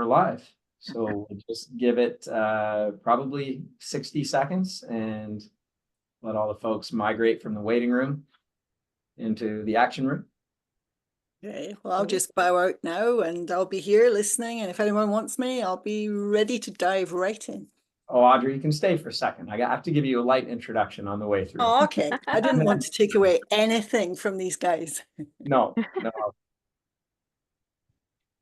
we're live. So we'll just give it probably 60 seconds and let all the folks migrate from the waiting room into the action room. Okay, well, I'll just bow out now and I'll be here listening. And if anyone wants me, I'll be ready to dive right in. Oh, Audrey, you can stay for a second. I have to give you a light introduction on the way through. Oh, okay. I didn't want to take away anything from these guys. No.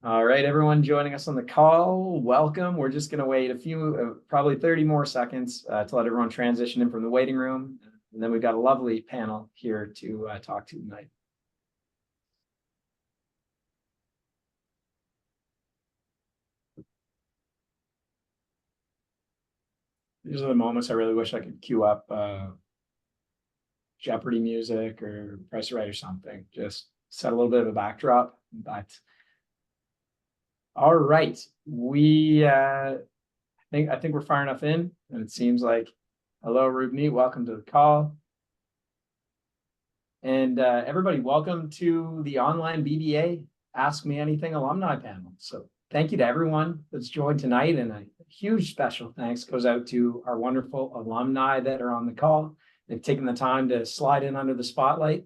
All right, everyone joining us on the call, welcome. We're just going to wait a few, probably 30 more seconds to let everyone transition in from the waiting room. And then we've got a lovely panel here to talk to tonight. These are the moments I really wish I could queue up Jeopardy music or Price is Right or something. Just set a little bit of a backdrop. But all right, I think we're far enough in, and it seems like hello, Rubni, welcome to the call. And everybody, welcome to the online BBA Ask Me Anything alumni panel. So thank you to everyone that's joined tonight, and a huge special thanks goes out to our wonderful alumni that are on the call. They've taken the time to slide in under the spotlight.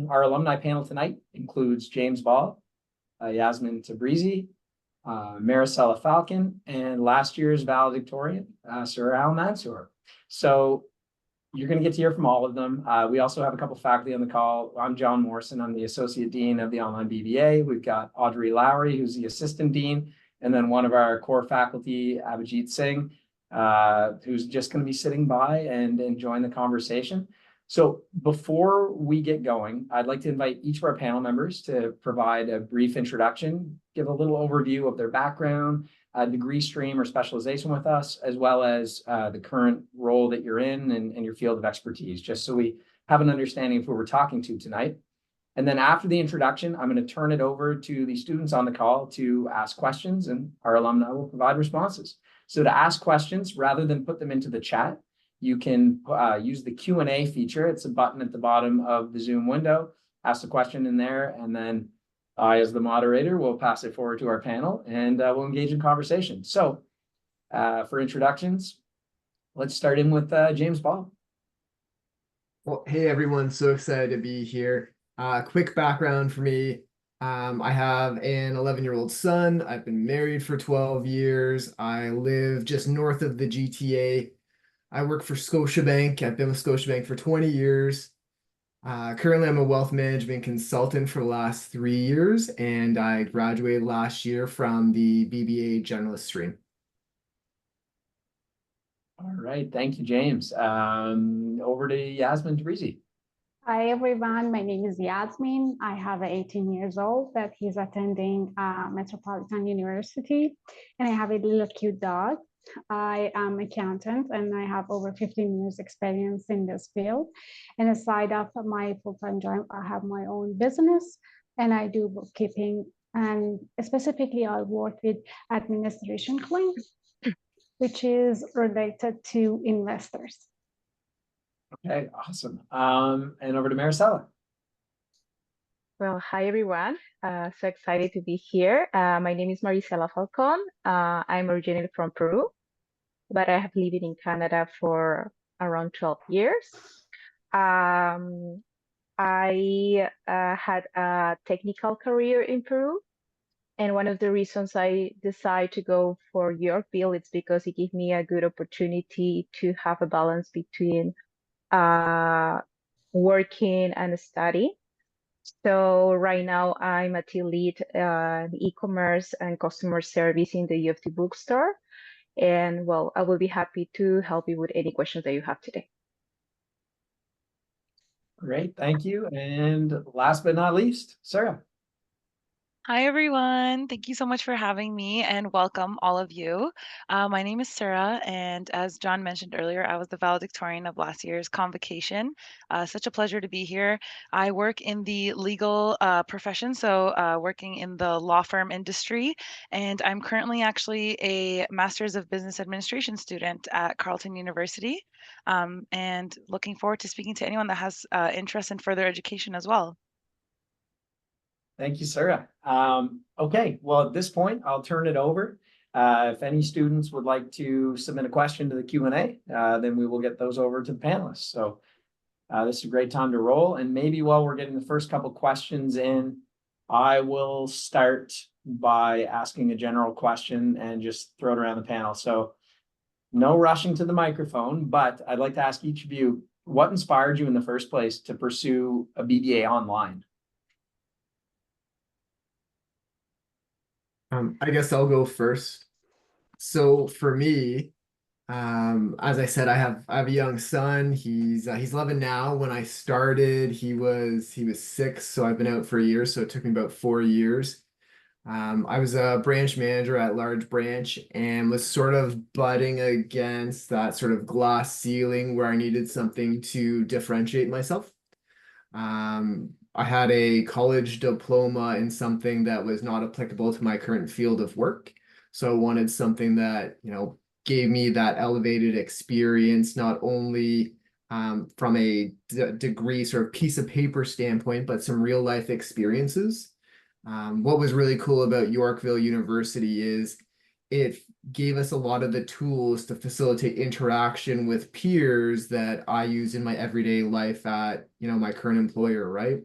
Our alumni panel tonight includes James Ball, Yasmin Tabrizi, Marisela Falcon, and last year's valedictorian, Sura Almansour. So you're going to get to hear from all of them. We also have a couple faculty on the call. I'm John Morrison. I'm the Associate Dean of the Online BBA. We've got Audrey Lowry, who's the Assistant Dean, and then one of our core faculty, Abhijit Singh, who's just going to be sitting by and enjoying the conversation. So before we get going, I'd like to invite each of our panel members to provide a brief introduction, give a little overview of their background, degree stream or specialization with us, as well as the current role that you're in and your field of expertise, just so we have an understanding of who we're talking to tonight. And then after the introduction, I'm going to turn it over to the students on the call to ask questions, and our alumni will provide responses. So to ask questions, rather than put them into the chat, you can use the Q&A feature. It's a button at the bottom of the Zoom window. Ask the question in there, and then I, as the moderator, will pass it forward to our panel, and we'll engage in conversation. So for introductions, let's start in with James Ball. Well, hey, everyone. So excited to be here. Quick background for me. I have an 11-year-old son. I've been married for 12 years. I live just north of the GTA. I work for Scotiabank. I've been with Scotiabank for 20 years. Currently, I'm a wealth management consultant for the last 3 years, and I graduated last year from the BBA generalist stream. All right. Thank you, James. Over to Yasmin Tabrizi. Hi, everyone. My name is Yasmin. I have 18 years old that he's attending Metropolitan University, and I have a little cute dog. I am an accountant and I have over 15 years experience in this field. And aside of my full-time job, I have my own business and I do bookkeeping, and specifically I work with administration claims, which is related to investors. Okay, awesome. And over to Marisela. Well, hi, everyone. So excited to be here. My name is Marisela Falcon. I'm originally from Peru, but I have lived in Canada for around 12 years. I had a technical career in Peru, and one of the reasons I decided to go for Yorkville is because it gave me a good opportunity to have a balance between working and study. So right now I'm a team lead in e-commerce and customer service in the U of T bookstore. And well, I will be happy to help you with any questions that you have today. Great, thank you. And last but not least, Sura. Hi, everyone. Thank you so much for having me and welcome all of you. My name is Sura, and as John mentioned earlier, I was the valedictorian of last year's convocation. Such a pleasure to be here. I work in the legal profession, so working in the law firm industry, and I'm currently actually a Master's of Business Administration student at Carleton University, and looking forward to speaking to anyone that has interest in further education as well. Thank you, Sura. Okay, well, at this point, I'll turn it over. If any students would like to submit a question to the Q&A, then we will get those over to the panelists. So this is a great time to roll. And maybe while we're getting the first couple questions in, I will start by asking a general question and just throw it around the panel. So no rushing to the microphone, but I'd like to ask each of you, what inspired you in the first place to pursue a BBA online? I guess I'll go first. So for me, as I said, I have a young son. He's 11 now. When I started, he was 6, so I've been out for a year. So it took me about 4 years. I was a branch manager at large branch and was sort of butting against that sort of glass ceiling where I needed something to differentiate myself. I had a college diploma in something that was not applicable to my current field of work. So I wanted something that, gave me that elevated experience, not only from a degree sort of piece of paper standpoint, but some real life experiences. What was really cool about Yorkville University is it gave us a lot of the tools to facilitate interaction with peers that I use in my everyday life at, my current employer, right?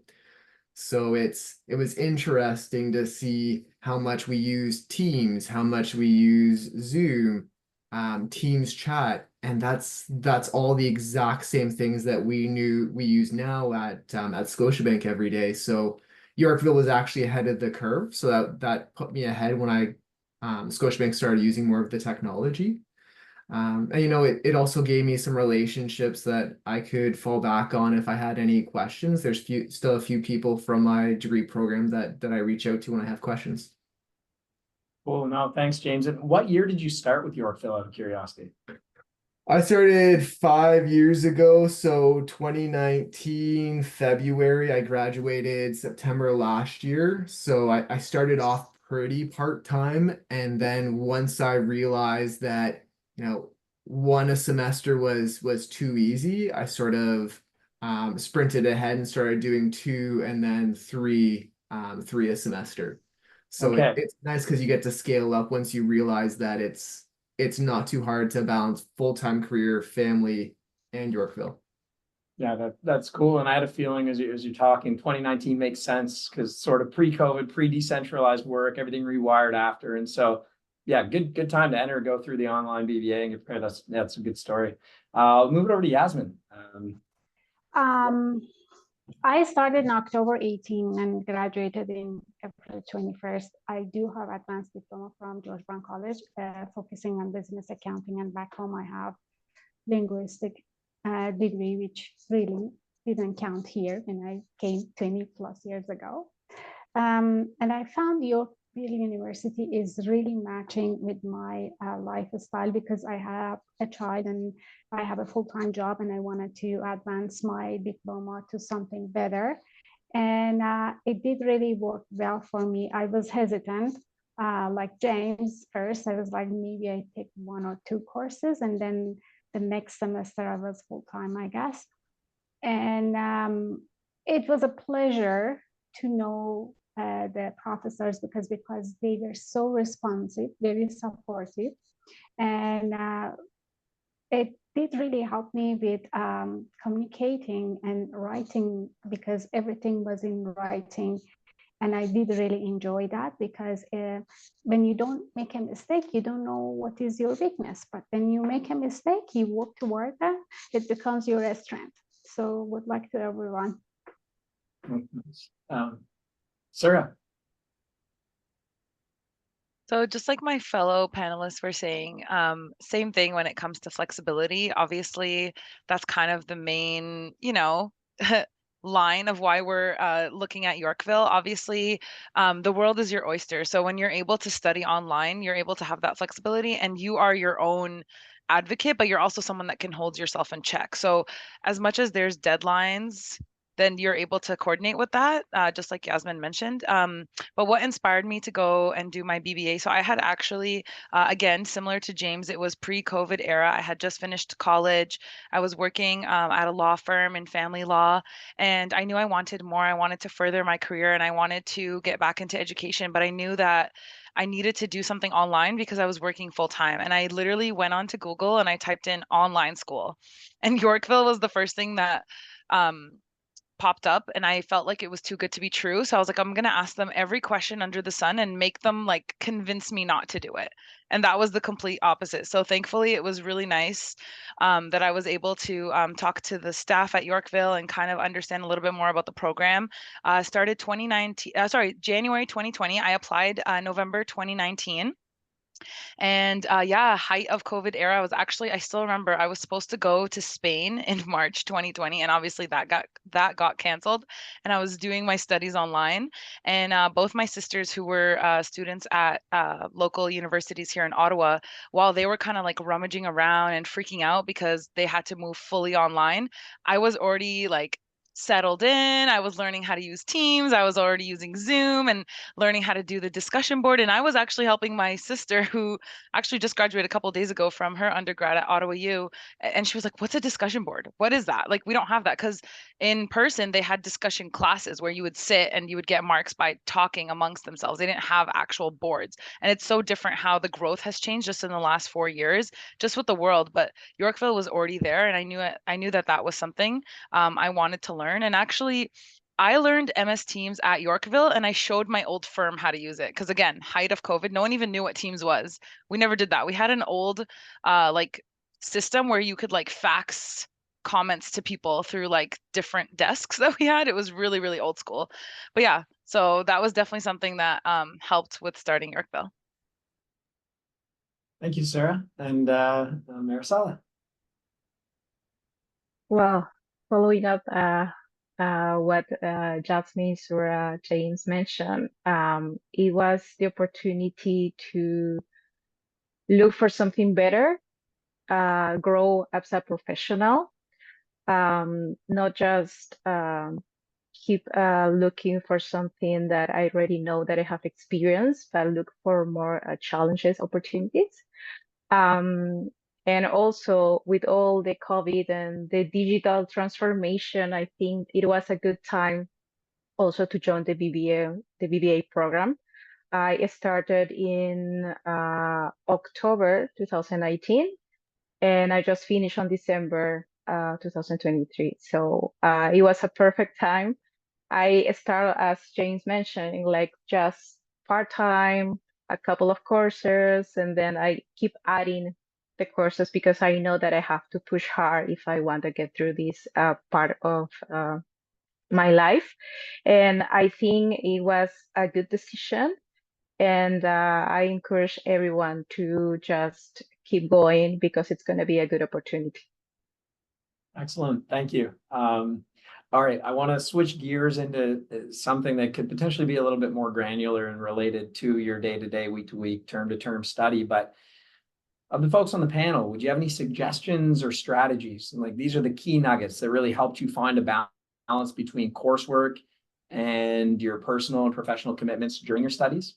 So it was interesting to see how much we use Teams, how much we use Zoom, Teams chat, and that's all the exact same things that we use now at Scotiabank every day. So Yorkville was actually ahead of the curve, so that put me ahead when Scotiabank started using more of the technology. And it also gave me some relationships that I could fall back on if I had any questions. There's still a few people from my degree program that I reach out to when I have questions. Cool. No, thanks, James. And what year did you start with Yorkville, out of curiosity? I started 5 years ago, so 2019 February. I graduated September last year, so I started off pretty part-time, and then once I realized that one a semester was too easy, I sort of sprinted ahead and started doing 2 and then 3 a semester. So Okay. it's nice because you get to scale up once you realize that it's not too hard to balance full-time career, family, and Yorkville. Yeah, that's cool. And I had a feeling as you're talking, 2019 makes sense because sort of pre-COVID, pre-decentralized work, everything rewired after. And so, yeah, good time to enter, go through the online BBA and get prepared. That's a good story. I'll move it over to Yasmin. I started in October 18 and graduated in April 21st. I do have advanced diploma from George Brown College, focusing on business accounting, and back home I have linguistic degree, which really didn't count here when I came 20 plus years ago. And I found Yorkville University is really matching with my lifestyle because I have a child and I have a full-time job and I wanted to advance my diploma to something better. And it did really work well for me. I was hesitant, like James first. I was like, maybe I take 1 or 2 courses, and then the next semester I was full-time, I guess. And it was a pleasure to know the professors because they were so responsive, very supportive, and it did really help me with communicating and writing because everything was in writing. And I did really enjoy that because when you don't make a mistake, you don't know what is your weakness. But when you make a mistake, you work toward that, it becomes your strength. So would like to everyone. Sura. So just like my fellow panelists were saying, same thing when it comes to flexibility. Obviously, that's kind of the main, line of why we're looking at Yorkville. Obviously, the world is your oyster. So when you're able to study online, you're able to have that flexibility and you are your own advocate, but you're also someone that can hold yourself in check. So as much as there's deadlines, then you're able to coordinate with that, just like Yasmin mentioned. But what inspired me to go and do my BBA? So I had actually, again, similar to James, it was pre-COVID era. I had just finished college. I was working at a law firm in family law, and I knew I wanted more. I wanted to further my career, and I wanted to get back into education, but I knew that I needed to do something online because I was working full time. And I literally went on to Google and I typed in online school. And Yorkville was the first thing that um, popped up, and I felt like it was too good to be true. So I was like, I'm going to ask them every question under the sun and make them like convince me not to do it. And that was the complete opposite. So thankfully, it was really nice that I was able to talk to the staff at Yorkville and kind of understand a little bit more about the program. Started 2019, January 2020. I applied November 2019. And yeah, height of COVID era, I still remember I was supposed to go to Spain in March 2020, and obviously that got canceled. And I was doing my studies online, and both my sisters who were students at local universities here in Ottawa, while they were kind of like rummaging around and freaking out because they had to move fully online, I was already like settled in. I was learning how to use Teams. I was already using Zoom and learning how to do the discussion board. And I was actually helping my sister, who actually just graduated a couple of days ago from her undergrad at Ottawa U. And she was like, "What's a discussion board? What is that?" Like, we don't have that, because in person they had discussion classes where you would sit and you would get marks by talking amongst themselves. They didn't have actual boards. And it's so different how the growth has changed just in the last 4 years, just with the world. But Yorkville was already there, and I knew that was something I wanted to learn. And actually, I learned MS Teams at Yorkville, and I showed my old firm how to use it. Because again, height of COVID, no one even knew what Teams was. We never did that. We had an old like system where you could like fax comments to people through like different desks that we had. It was really, really old school. But yeah, so that was definitely something that helped with starting Yorkville. Thank you, Sarah. And Marisela. Well, following up what Jasmine, Sura, James mentioned, it was the opportunity to look for something better, grow as a professional, not just keep looking for something that I already know that I have experience, but look for more challenges, opportunities. And also with all the COVID and the digital transformation, I think it was a good time also to join the BBA program. I started in October 2019, and I just finished on December 2023. So it was a perfect time. I started, as James mentioned, like just part-time, a couple of courses, and then I keep adding the courses because I know that I have to push hard if I want to get through this part of my life. And I think it was a good decision. And I encourage everyone to just keep going because it's going to be a good opportunity. Excellent. Thank you. All right, I want to switch gears into something that could potentially be a little bit more granular and related to your day-to-day, week-to-week, term-to-term study. But of the folks on the panel, would you have any suggestions or strategies? And like, these are the key nuggets that really helped you find a balance between coursework and your personal and professional commitments during your studies?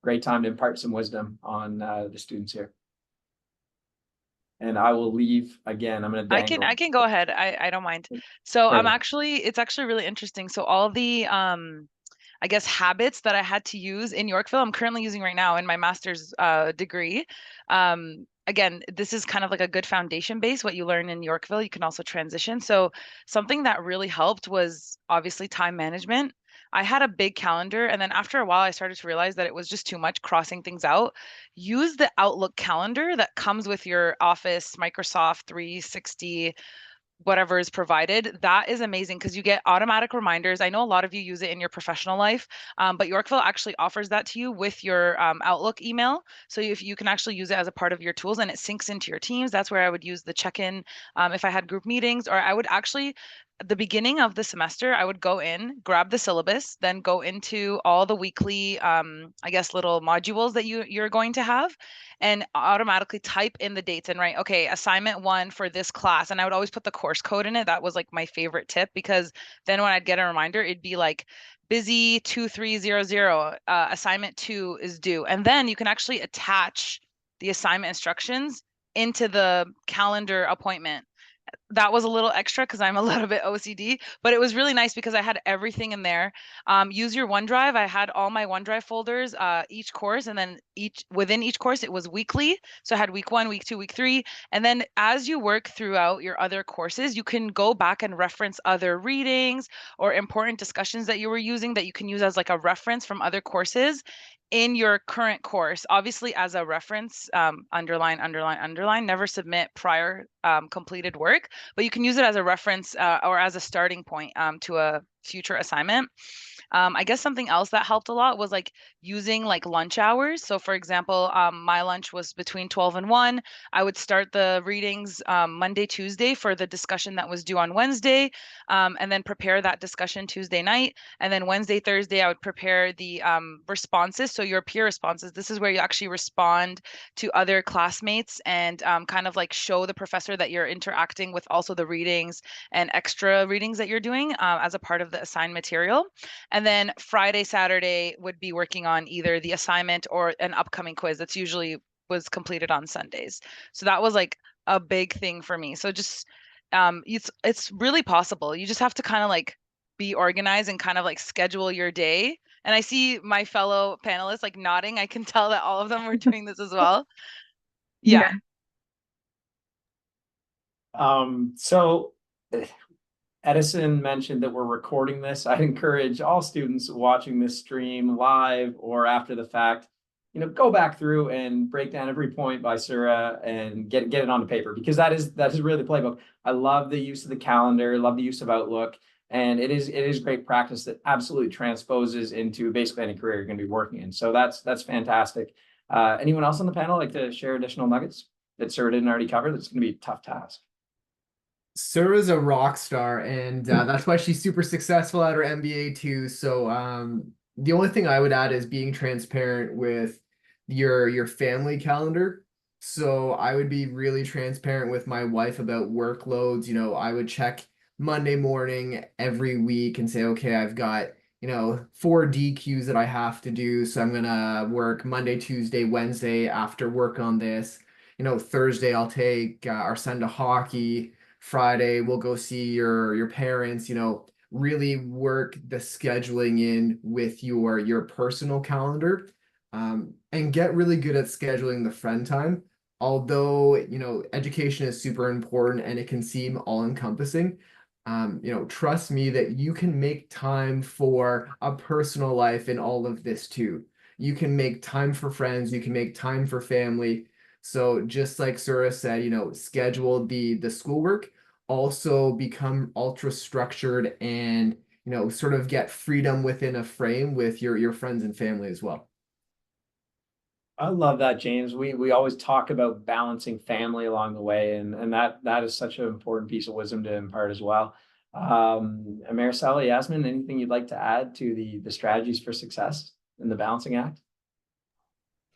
Great time to impart some wisdom on the students here. And I will leave again. I'm going to dangle. I can go ahead. I don't mind. So Perfect. it's actually really interesting. So all the I guess habits that I had to use in Yorkville, I'm currently using right now in my master's degree. Again, this is kind of like a good foundation base. What you learn in Yorkville, you can also transition. So something that really helped was obviously time management. I had a big calendar, and then after a while, I started to realize that it was just too much crossing things out. Use the Outlook calendar that comes with your Office, Microsoft 360, whatever is provided. That is amazing because you get automatic reminders. I know a lot of you use it in your professional life, but Yorkville actually offers that to you with your Outlook email. So if you can actually use it as a part of your tools, and it syncs into your Teams. That's where I would use the check-in if I had group meetings, or I would actually the beginning of the semester, I would go in, grab the syllabus, then go into all the weekly, I guess, little modules that you're going to have, and automatically type in the dates and write, okay, assignment 1 for this class. And I would always put the course code in it. That was like my favorite tip, because then when I'd get a reminder, it'd be like busy 2300, assignment 2 is due. And then you can actually attach the assignment instructions into the calendar appointment. That was a little extra because I'm a little bit OCD, but it was really nice because I had everything in there. Use your OneDrive. I had all my OneDrive folders, each course, and then within each course, it was weekly. So I had week 1, week 2, week 3. And then as you work throughout your other courses, you can go back and reference other readings or important discussions that you were using that you can use as like a reference from other courses in your current course. Obviously, as a reference, underline, underline, underline, never submit prior completed work, but you can use it as a reference or as a starting point to a future assignment. I guess something else that helped a lot was like using like lunch hours. So for example, my lunch was between 12 and 1. I would start the readings Monday, Tuesday for the discussion that was due on Wednesday, and then prepare that discussion Tuesday night. And then Wednesday, Thursday, I would prepare the responses. So your peer responses, this is where you actually respond to other classmates and kind of like show the professor that you're interacting with also the readings and extra readings that you're doing as a part of the assigned material. And then Friday, Saturday would be working on either the assignment or an upcoming quiz that's usually was completed on Sundays. So that was like a big thing for me. So just it's really possible. You just have to kind of like be organized and kind of like schedule your day. And I see my fellow panelists like nodding. I can tell that all of them were doing this as well. Yeah. So Edison mentioned that we're recording this. I'd encourage all students watching this stream live or after the fact, go back through and break down every point by Sura and get it onto paper, because that is really the playbook. I love the use of the calendar, love the use of Outlook, and it is great practice that absolutely transposes into basically any career you're going to be working in. So that's fantastic. Anyone else on the panel like to share additional nuggets that Sura didn't already cover? That's going to be a tough task. Sura's a rock star, and that's why she's super successful at her MBA too. So the only thing I would add is being transparent with your family calendar. So I would be really transparent with my wife about workloads. I would check Monday morning every week and say, okay, I've got 4 DQs that I have to do, so I'm gonna work Monday, Tuesday, Wednesday after work on this. Thursday I'll take our son to hockey. Friday we'll go see your parents. Really work the scheduling in with your personal calendar, and get really good at scheduling the friend time. Although education is super important and it can seem all encompassing, trust me that you can make time for a personal life in all of this too. You can make time for friends, you can make time for family. So just like Sura said, schedule the schoolwork, also become ultra structured and, sort of get freedom within a frame with your friends and family as well. I love that, James. We always talk about balancing family along the way, and that is such an important piece of wisdom to impart as well. Marisela, Yasmin, anything you'd like to add to the strategies for success in the balancing act?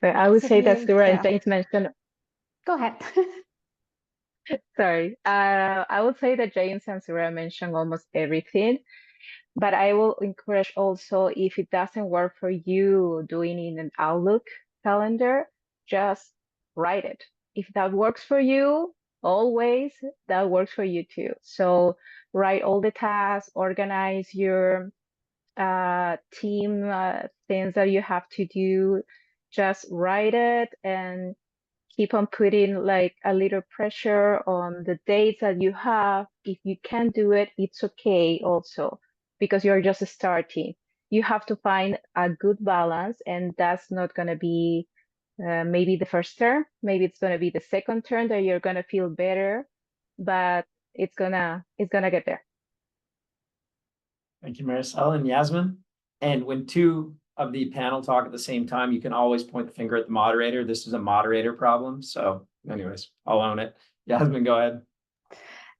So I would say that Sura and Yeah. James mentioned. Go ahead. Sorry. I would say that James and Sura mentioned almost everything, but I will encourage also, if it doesn't work for you doing in an Outlook calendar, just write it. If that works for you, always, that works for you too. So write all the tasks, organize your team things that you have to do. Just write it and keep on putting like a little pressure on the dates that you have. If you can't do it, it's okay also, because you're just starting. You have to find a good balance, and that's not going to be maybe the first term. Maybe it's going to be the second term that you're going to feel better, but it's gonna get there. Thank you, Marisela and Yasmin. And when two of the panel talk at the same time, you can always point the finger at the moderator. This is a moderator problem. So anyways, I'll own it. Yasmin, go ahead.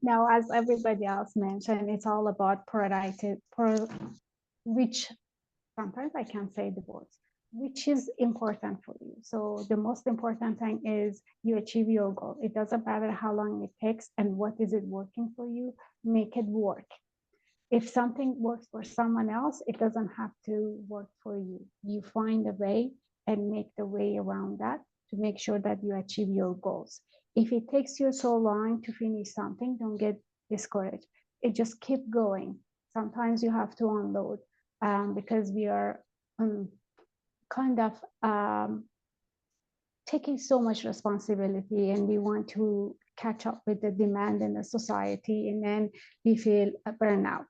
Now, as everybody else mentioned, it's all about which sometimes I can't say the words, which is important for you. So the most important thing is you achieve your goal. It doesn't matter how long it takes and what is it working for you, make it work. If something works for someone else, it doesn't have to work for you. You find a way and make the way around that to make sure that you achieve your goals. If it takes you so long to finish something, don't get discouraged. It just keep going. Sometimes you have to unload because we are kind of taking so much responsibility and we want to catch up with the demand in the society, and then we feel a burnout.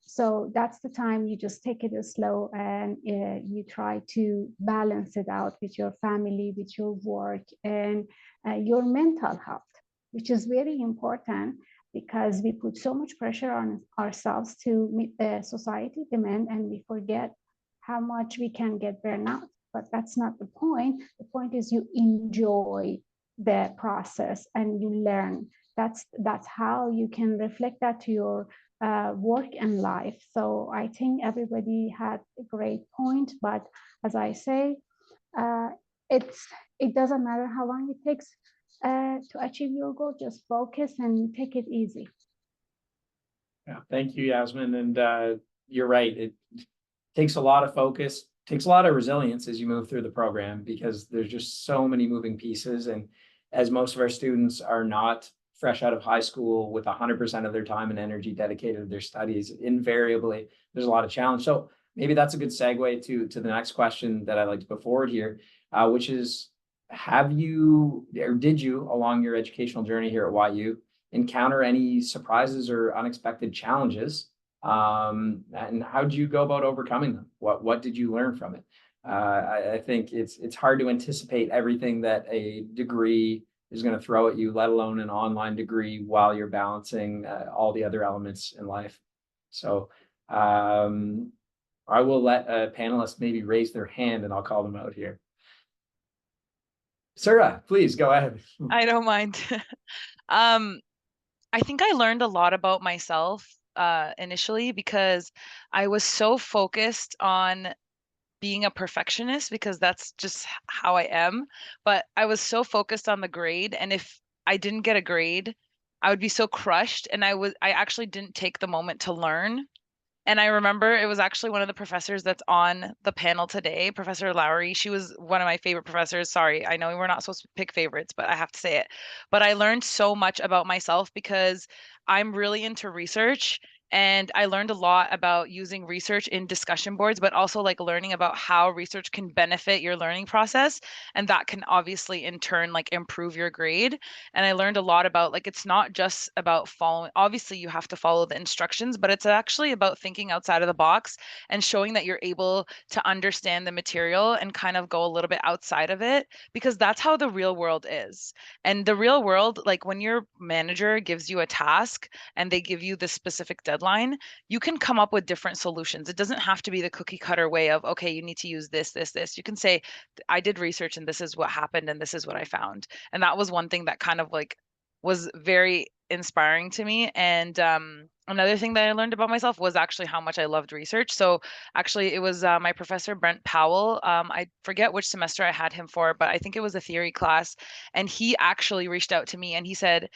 So that's the time you just take it slow and you try to balance it out with your family, with your work, and your mental health, which is very important because we put so much pressure on ourselves to meet the society demand, and we forget how much we can get burnout. But that's not the point. The point is you enjoy the process and you learn. That's how you can reflect that to your work and life. So I think everybody had a great point, but as I say, it doesn't matter how long it takes to achieve your goal. Just focus and take it easy. Yeah, thank you, Yasmin. And you're right. It takes a lot of focus, takes a lot of resilience as you move through the program, because there's just so many moving pieces. And as most of our students are not fresh out of high school with 100% of their time and energy dedicated to their studies, invariably there's a lot of challenge. So maybe that's a good segue to the next question that I'd like to put forward here, which is, have you, or did you, along your educational journey here at YU, encounter any surprises or unexpected challenges? And how did you go about overcoming them? What did you learn from it? I think it's hard to anticipate everything that a degree is going to throw at you, let alone an online degree, while you're balancing all the other elements in life. So I will let a panelist maybe raise their hand and I'll call them out here. Sura, please go ahead. I don't mind. I think I learned a lot about myself initially because I was so focused on being a perfectionist, because that's just how I am. But I was so focused on the grade, and if I didn't get a grade, I would be so crushed, and I actually didn't take the moment to learn. And I remember it was actually one of the professors that's on the panel today, Professor Lowry. She was one of my favorite professors. Sorry, I know we're not supposed to pick favorites, but I have to say it. But I learned so much about myself because I'm really into research. And I learned a lot about using research in discussion boards, but also like learning about how research can benefit your learning process. And that can obviously in turn like improve your grade. And I learned a lot about like, it's not just about following, obviously you have to follow the instructions, but it's actually about thinking outside of the box and showing that you're able to understand the material and kind of go a little bit outside of it, because that's how the real world is. And the real world, like when your manager gives you a task and they give you the specific deadline, you can come up with different solutions. It doesn't have to be the cookie cutter way of, okay, you need to use this. You can say, I did research and this is what happened and this is what I found. And that was one thing that kind of like was very inspiring to me. And another thing that I learned about myself was actually how much I loved research. So actually it was my professor, Brent Powell. I forget which semester I had him for, but I think it was a theory class. And he actually reached out to me and he said,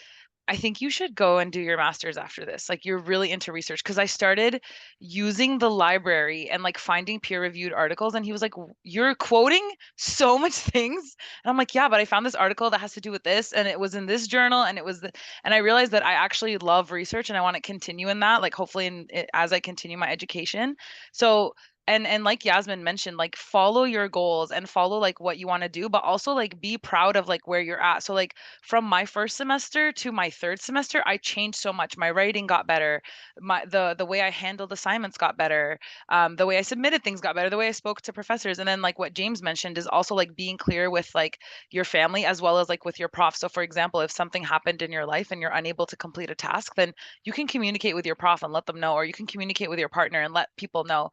I think you should go and do your master's after this. Like you're really into research. Cause I started using the library and like finding peer reviewed articles. And he was like, you're quoting so much things. And I'm like, yeah, but I found this article that has to do with this. And it was in this journal. And it was, and I realized that I actually love research and I want to continue in that, like hopefully as I continue my education. So and like Yasmin mentioned, like follow your goals and follow like what you want to do, but also like be proud of like where you're at. So like from my first semester to my third semester, I changed so much. My writing got better. The way I handled assignments got better. The way I submitted things got better. The way I spoke to professors. And then like what James mentioned is also like being clear with like your family as well as like with your prof. So for example, if something happened in your life and you're unable to complete a task, then you can communicate with your prof and let them know, or you can communicate with your partner and let people know.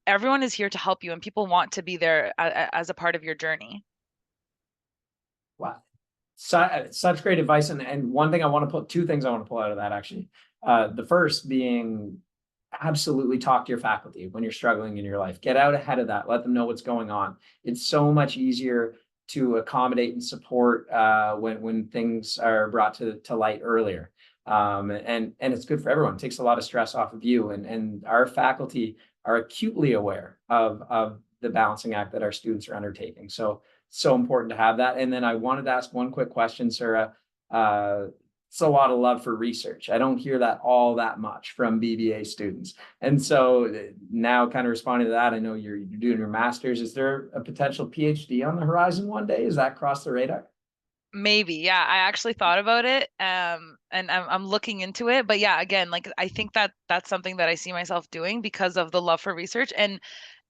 Everyone is here to help you and people want to be there as a part of your journey. Wow. such great advice. And one thing I want to pull, two things I want to pull out of that actually. The first being absolutely talk to your faculty when you're struggling in your life. Get out ahead of that. Let them know what's going on. It's so much easier to accommodate and support when things are brought to light earlier. And it's good for everyone. It takes a lot of stress off of you. And our faculty are acutely aware of the balancing act that our students are undertaking. So important to have that. And then I wanted to ask one quick question, Sura. It's a lot of love for research. I don't hear that all that much from BBA students. And so now kind of responding to that, I know you're doing your master's. Is there a potential PhD on the horizon one day? Is that cross the radar? Maybe, yeah. I actually thought about it, and I'm looking into it. But yeah, again, like I think that's something that I see myself doing because of the love for research. And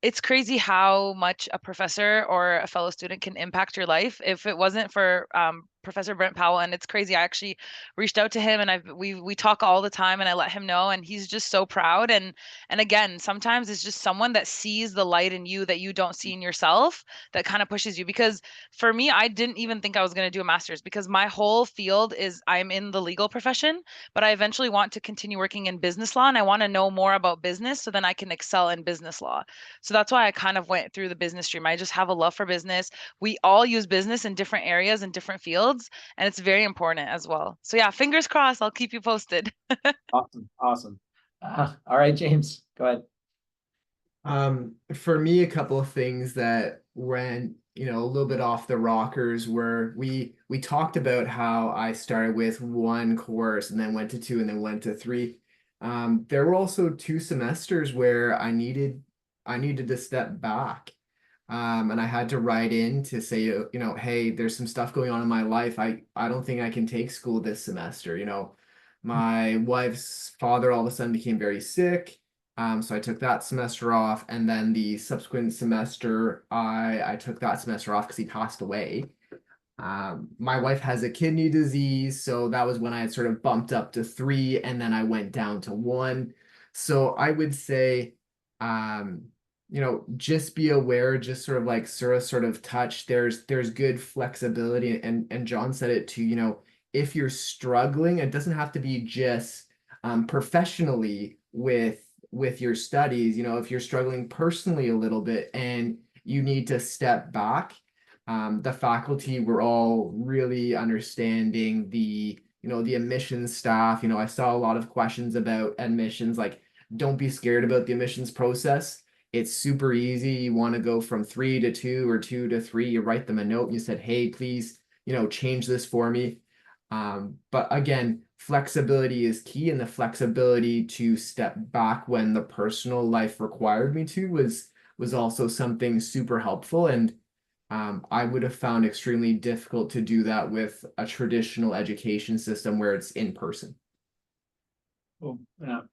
it's crazy how much a professor or a fellow student can impact your life. If it wasn't for Professor Brent Powell, and it's crazy, I actually reached out to him, and we talk all the time, and I let him know, and he's just so proud. And again, sometimes it's just someone that sees the light in you that you don't see in yourself that kind of pushes you. Because for me, I didn't even think I was going to do a master's because my whole field is I'm in the legal profession, but I eventually want to continue working in business law, and I want to know more about business so then I can excel in business law. So that's why I kind of went through the business stream. I just have a love for business. We all use business in different areas and different fields, and it's very important as well. So yeah, fingers crossed. I'll keep you posted. Awesome. All right, James, go ahead. For me, a couple of things that went, a little bit off the rockers were we talked about how I started with one course and then went to two and then went to three. There were also 2 semesters where I needed to step back. And I had to write in to say, hey, there's some stuff going on in my life. I don't think I can take school this semester. My wife's father all of a sudden became very sick. So I took that semester off, and then the subsequent semester, I took that semester off because he passed away. My wife has a kidney disease, so that was when I had sort of bumped up to 3, and then I went down to 1. So I would say, just be aware, just sort of like Sura sort of touched, there's good flexibility, and John said it too, if you're struggling, it doesn't have to be just professionally with your studies, if you're struggling personally a little bit and you need to step back, the faculty were all really understanding the admissions staff. I saw a lot of questions about admissions, like, don't be scared about the admissions process. It's super easy. You want to go from 3 to 2 or 2 to 3, you write them a note and you said, hey, please, change this for me. But again, flexibility is key, and the flexibility to step back when the personal life required me to was also something super helpful. And I would have found extremely difficult to do that with a traditional education system where it's in person. Well,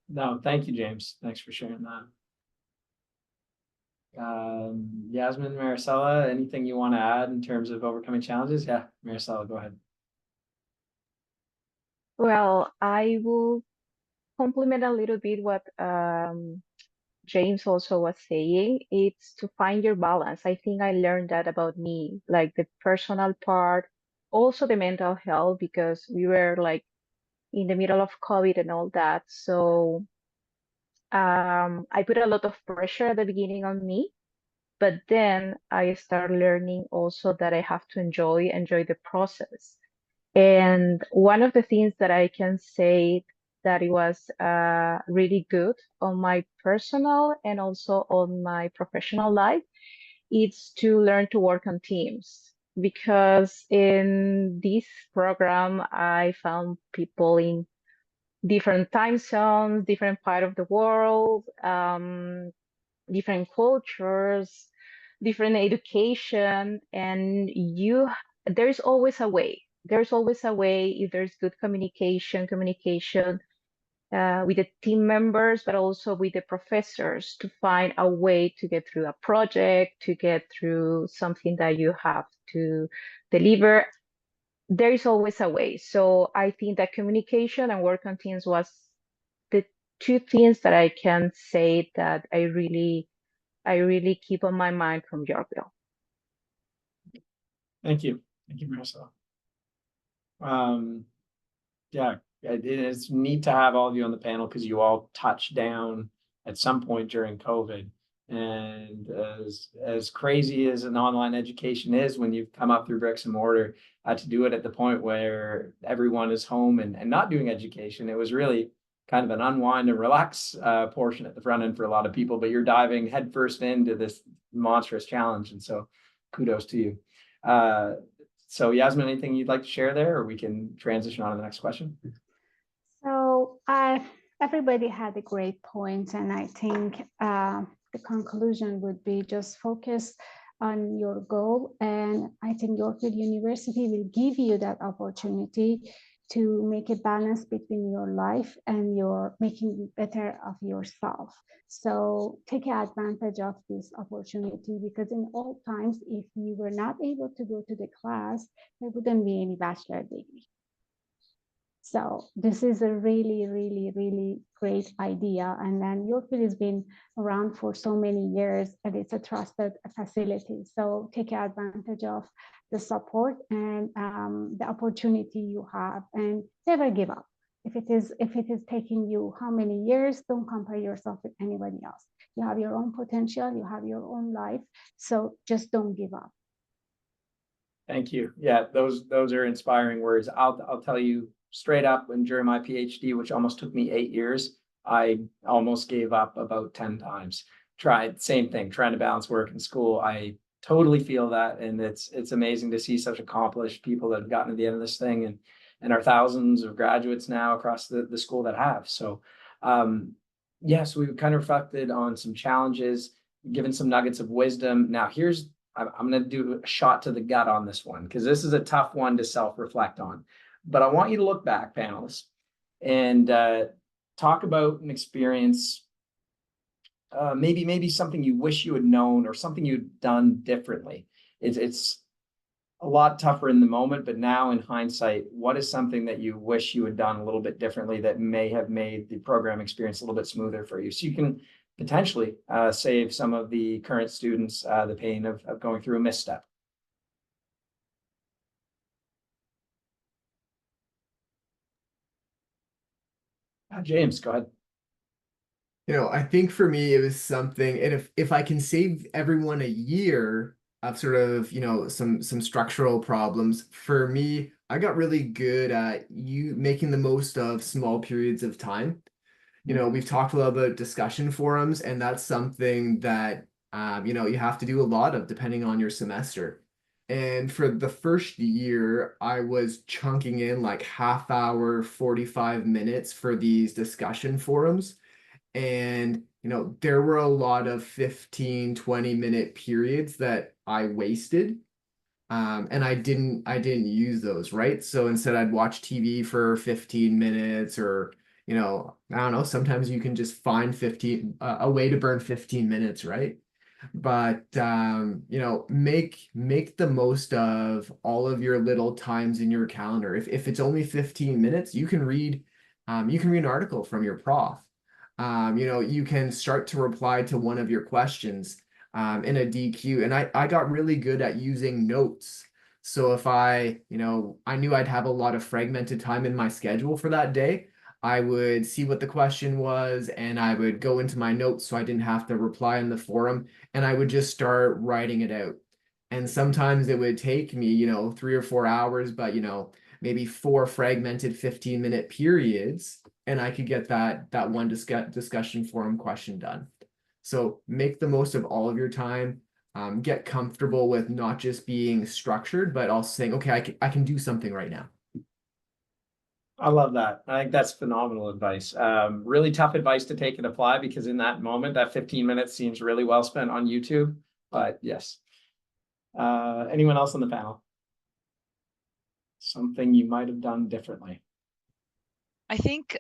no, thank you, James. Thanks for sharing that. Yasmin, Marisela, anything you want to add in terms of overcoming challenges? Yeah, Marisela, go ahead. Well, I will complement a little bit what James also was saying. It's to find your balance. I think I learned that about me, like the personal part, also the mental health, because we were like in the middle of COVID and all that. So I put a lot of pressure at the beginning on me, but then I started learning also that I have to enjoy the process. And one of the things that I can say that it was really good on my personal and also on my professional life, it's to learn to work on teams. Because in this program, I found people in different time zones, different part of the world, different cultures, different education, and there's always a way. There's always a way if there's good communication with the team members, but also with the professors to find a way to get through a project, to get through something that you have to deliver. There is always a way. So I think that communication and work on teams was the 2 things that I can say that I really keep on my mind from Yorkville. Thank you, Marisela. Yeah, it's neat to have all of you on the panel because you all touched down at some point during COVID. And as crazy as an online education is, when you've come up through bricks and mortar, to do it at the point where everyone is home and not doing education, it was really kind of an unwind and relax portion at the front end for a lot of people. But you're diving headfirst into this monstrous challenge, and so kudos to you. So Yasmin, anything you'd like to share there, or we can transition on to the next question? So everybody had a great point, and I think the conclusion would be just focus on your goal. And I think Yorkville University will give you that opportunity to make a balance between your life and your making better of yourself. So take advantage of this opportunity, because in all times, if you were not able to go to the class, there wouldn't be any bachelor degree. So this is a really, really, really great idea. And then Yorkville has been around for so many years, and it's a trusted facility. So take advantage of the support and the opportunity you have, and never give up. If it is taking you how many years, don't compare yourself with anybody else. You have your own potential, you have your own life. So just don't give up. Thank you. Yeah, those are inspiring words. I'll tell you straight up, and during my PhD, which almost took me 8 years, I almost gave up about 10 times. Tried same thing, trying to balance work and school. I totally feel that, and it's amazing to see such accomplished people that have gotten to the end of this thing, and our thousands of graduates now across the school that have. So yes, we've kind of reflected on some challenges, given some nuggets of wisdom. Now I'm going to do a shot to the gut on this one, because this is a tough one to self-reflect on. But I want you to look back, panelists, and talk about an experience, maybe something you wish you had known or something you'd done differently. It's a lot tougher in the moment, but now in hindsight, what is something that you wish you had done a little bit differently that may have made the program experience a little bit smoother for you? So you can potentially save some of the current students the pain of going through a misstep. James, go ahead. I think for me, it was something, and if I can save everyone a year of sort of, some structural problems, for me, I got really good at making the most of small periods of time. We've talked a lot about discussion forums, and that's something that, you have to do a lot of depending on your semester. And for the first year, I was chunking in like half hour, 45 minutes for these discussion forums. And, there were a lot of 15, 20-minute periods that I wasted. And I didn't use those, right? So instead I'd watch TV for 15 minutes, or, I don't know, sometimes you can just find a way to burn 15 minutes, right? But, make the most of all of your little times in your calendar. If it's only 15 minutes, you can read an article from your prof. You can start to reply to one of your questions in a DQ. And I got really good at using notes. So if I knew I'd have a lot of fragmented time in my schedule for that day, I would see what the question was, and I would go into my notes so I didn't have to reply in the forum, and I would just start writing it out. And sometimes it would take me, 3 or 4 hours, but, maybe 4 fragmented 15-minute periods, and I could get that one discussion forum question done. So make the most of all of your time. Get comfortable with not just being structured, but also saying, okay, I can do something right now. I love that. I think that's phenomenal advice. Really tough advice to take and apply, because in that moment, that 15 minutes seems really well spent on YouTube. But yes. Anyone else on the panel? Something you might have done differently? I think,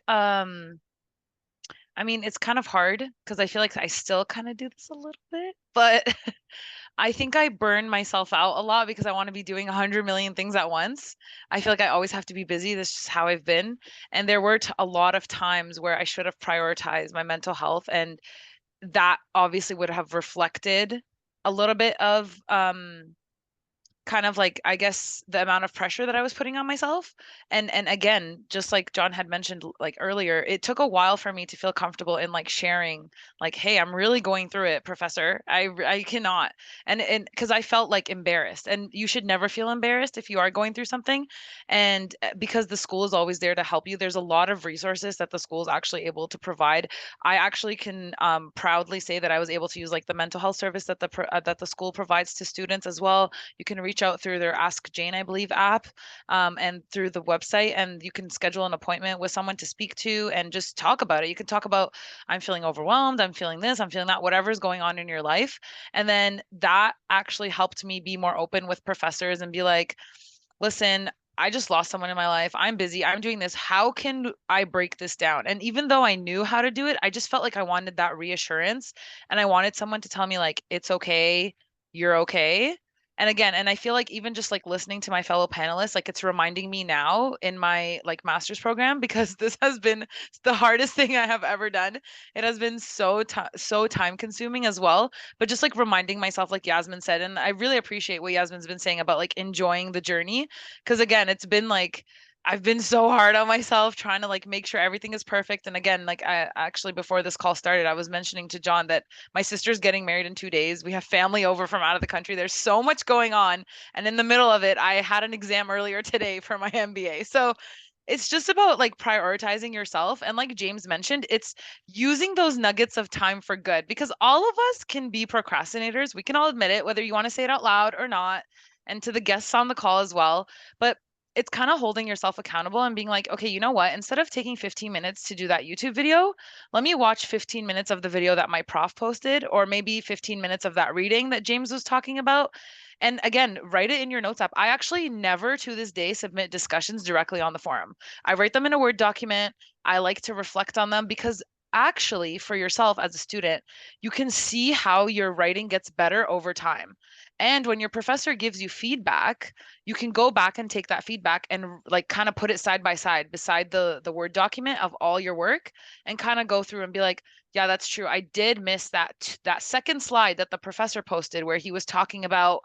it's kind of hard because I feel like I still kind of do this a little bit, but I think I burn myself out a lot because I want to be doing 100 million things at once. I feel like I always have to be busy. That's just how I've been. And there were a lot of times where I should have prioritized my mental health, and that obviously would have reflected a little bit of kind kind of like, I guess, the amount of pressure that I was putting on myself. And again, just like John had mentioned like earlier, it took a while for me to feel comfortable in like sharing, like, hey, I'm really going through it, professor. I cannot. And because I felt like embarrassed, and you should never feel embarrassed if you are going through something. And because the school is always there to help you, there's a lot of resources that the school is actually able to provide. I actually can proudly say that I was able to use like the mental health service that the school provides to students as well. You can reach out through their Ask Jane, I believe, app, and through the website, and you can schedule an appointment with someone to speak to and just talk about it. You can talk about, I'm feeling overwhelmed, I'm feeling this, I'm feeling that, whatever's going on in your life. And then that actually helped me be more open with professors and be like, listen, I just lost someone in my life. I'm busy. I'm doing this. How can I break this down? And even though I knew how to do it, I just felt like I wanted that reassurance, and I wanted someone to tell me like, it's okay, you're okay. And again, and I feel like even just like listening to my fellow panelists, like it's reminding me now in my like master's program, because this has been the hardest thing I have ever done. It has been so time consuming as well, but just like reminding myself, like Yasmin said, and I really appreciate what Yasmin's been saying about like enjoying the journey. Because again, it's been like, I've been so hard on myself trying to like make sure everything is perfect. And again, like I actually, before this call started, I was mentioning to John that my sister's getting married in 2 days. We have family over from out of the country. There's so much going on. And in the middle of it, I had an exam earlier today for my MBA. So it's just about like prioritizing yourself. And like James mentioned, it's using those nuggets of time for good, because all of us can be procrastinators. We can all admit it, whether you want to say it out loud or not. And to the guests on the call as well. But it's kind of holding yourself accountable and being like, okay, you know what? Instead of taking 15 minutes to do that YouTube video, let me watch 15 minutes of the video that my prof posted, or maybe 15 minutes of that reading that James was talking about. And again, write it in your notes app. I actually never to this day submit discussions directly on the forum. I write them in a Word document. I like to reflect on them, because actually, for yourself as a student, you can see how your writing gets better over time. And when your professor gives you feedback, you can go back and take that feedback and like kind of put it side by side beside the Word document of all your work, and kind of go through and be like, yeah, that's true. I did miss that second slide that the professor posted where he was talking about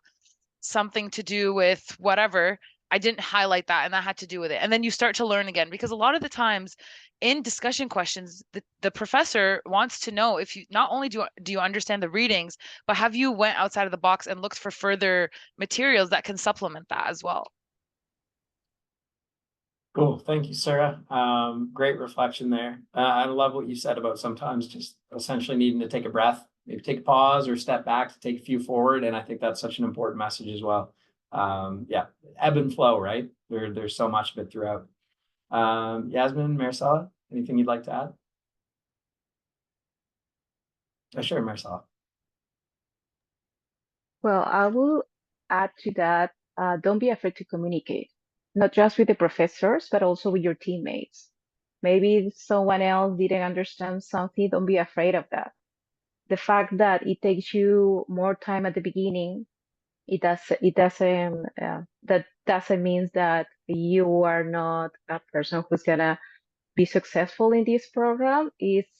something to do with whatever. I didn't highlight that, and that had to do with it. And then you start to learn again, because a lot of the times in discussion questions, the professor wants to know if you not only do you understand the readings, but have you went outside of the box and looked for further materials that can supplement that as well. Cool. Thank you, Sarah. Great reflection there. I love what you said about sometimes just essentially needing to take a breath, maybe take a pause or step back to take a few forward. And I think that's such an important message as well. Yeah, ebb and flow, right? There's so much of it throughout. Yasmin, Marisela, anything you'd like to add? Sure, Marisela. Well, I will add to that, don't be afraid to communicate, not just with the professors, but also with your teammates. Maybe someone else didn't understand something, don't be afraid of that. The fact that it takes you more time at the beginning, that doesn't mean that you are not a person who's gonna be successful in this program. It's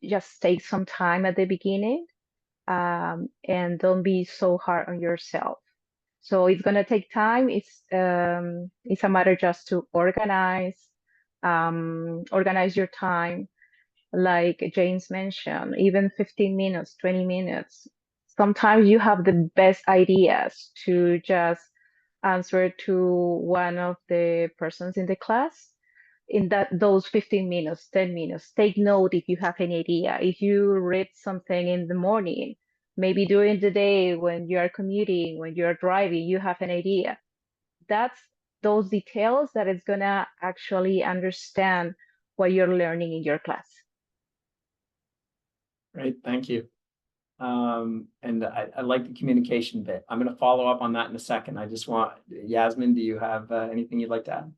just take some time at the beginning, and don't be so hard on yourself. So it's gonna take time. It's a matter just to organize your time, like James mentioned, even 15 minutes, 20 minutes. Sometimes you have the best ideas to just answer to one of the persons in the class. In those 15 minutes, 10 minutes, take note if you have any idea. If you read something in the morning, maybe during the day when you are commuting, when you are driving, you have an idea. That's those details that is gonna actually understand what you're learning in your class. Great, thank you. And I like the communication bit. I'm going to follow up on that in a second. I just want, Yasmin, do you have anything you'd like to add?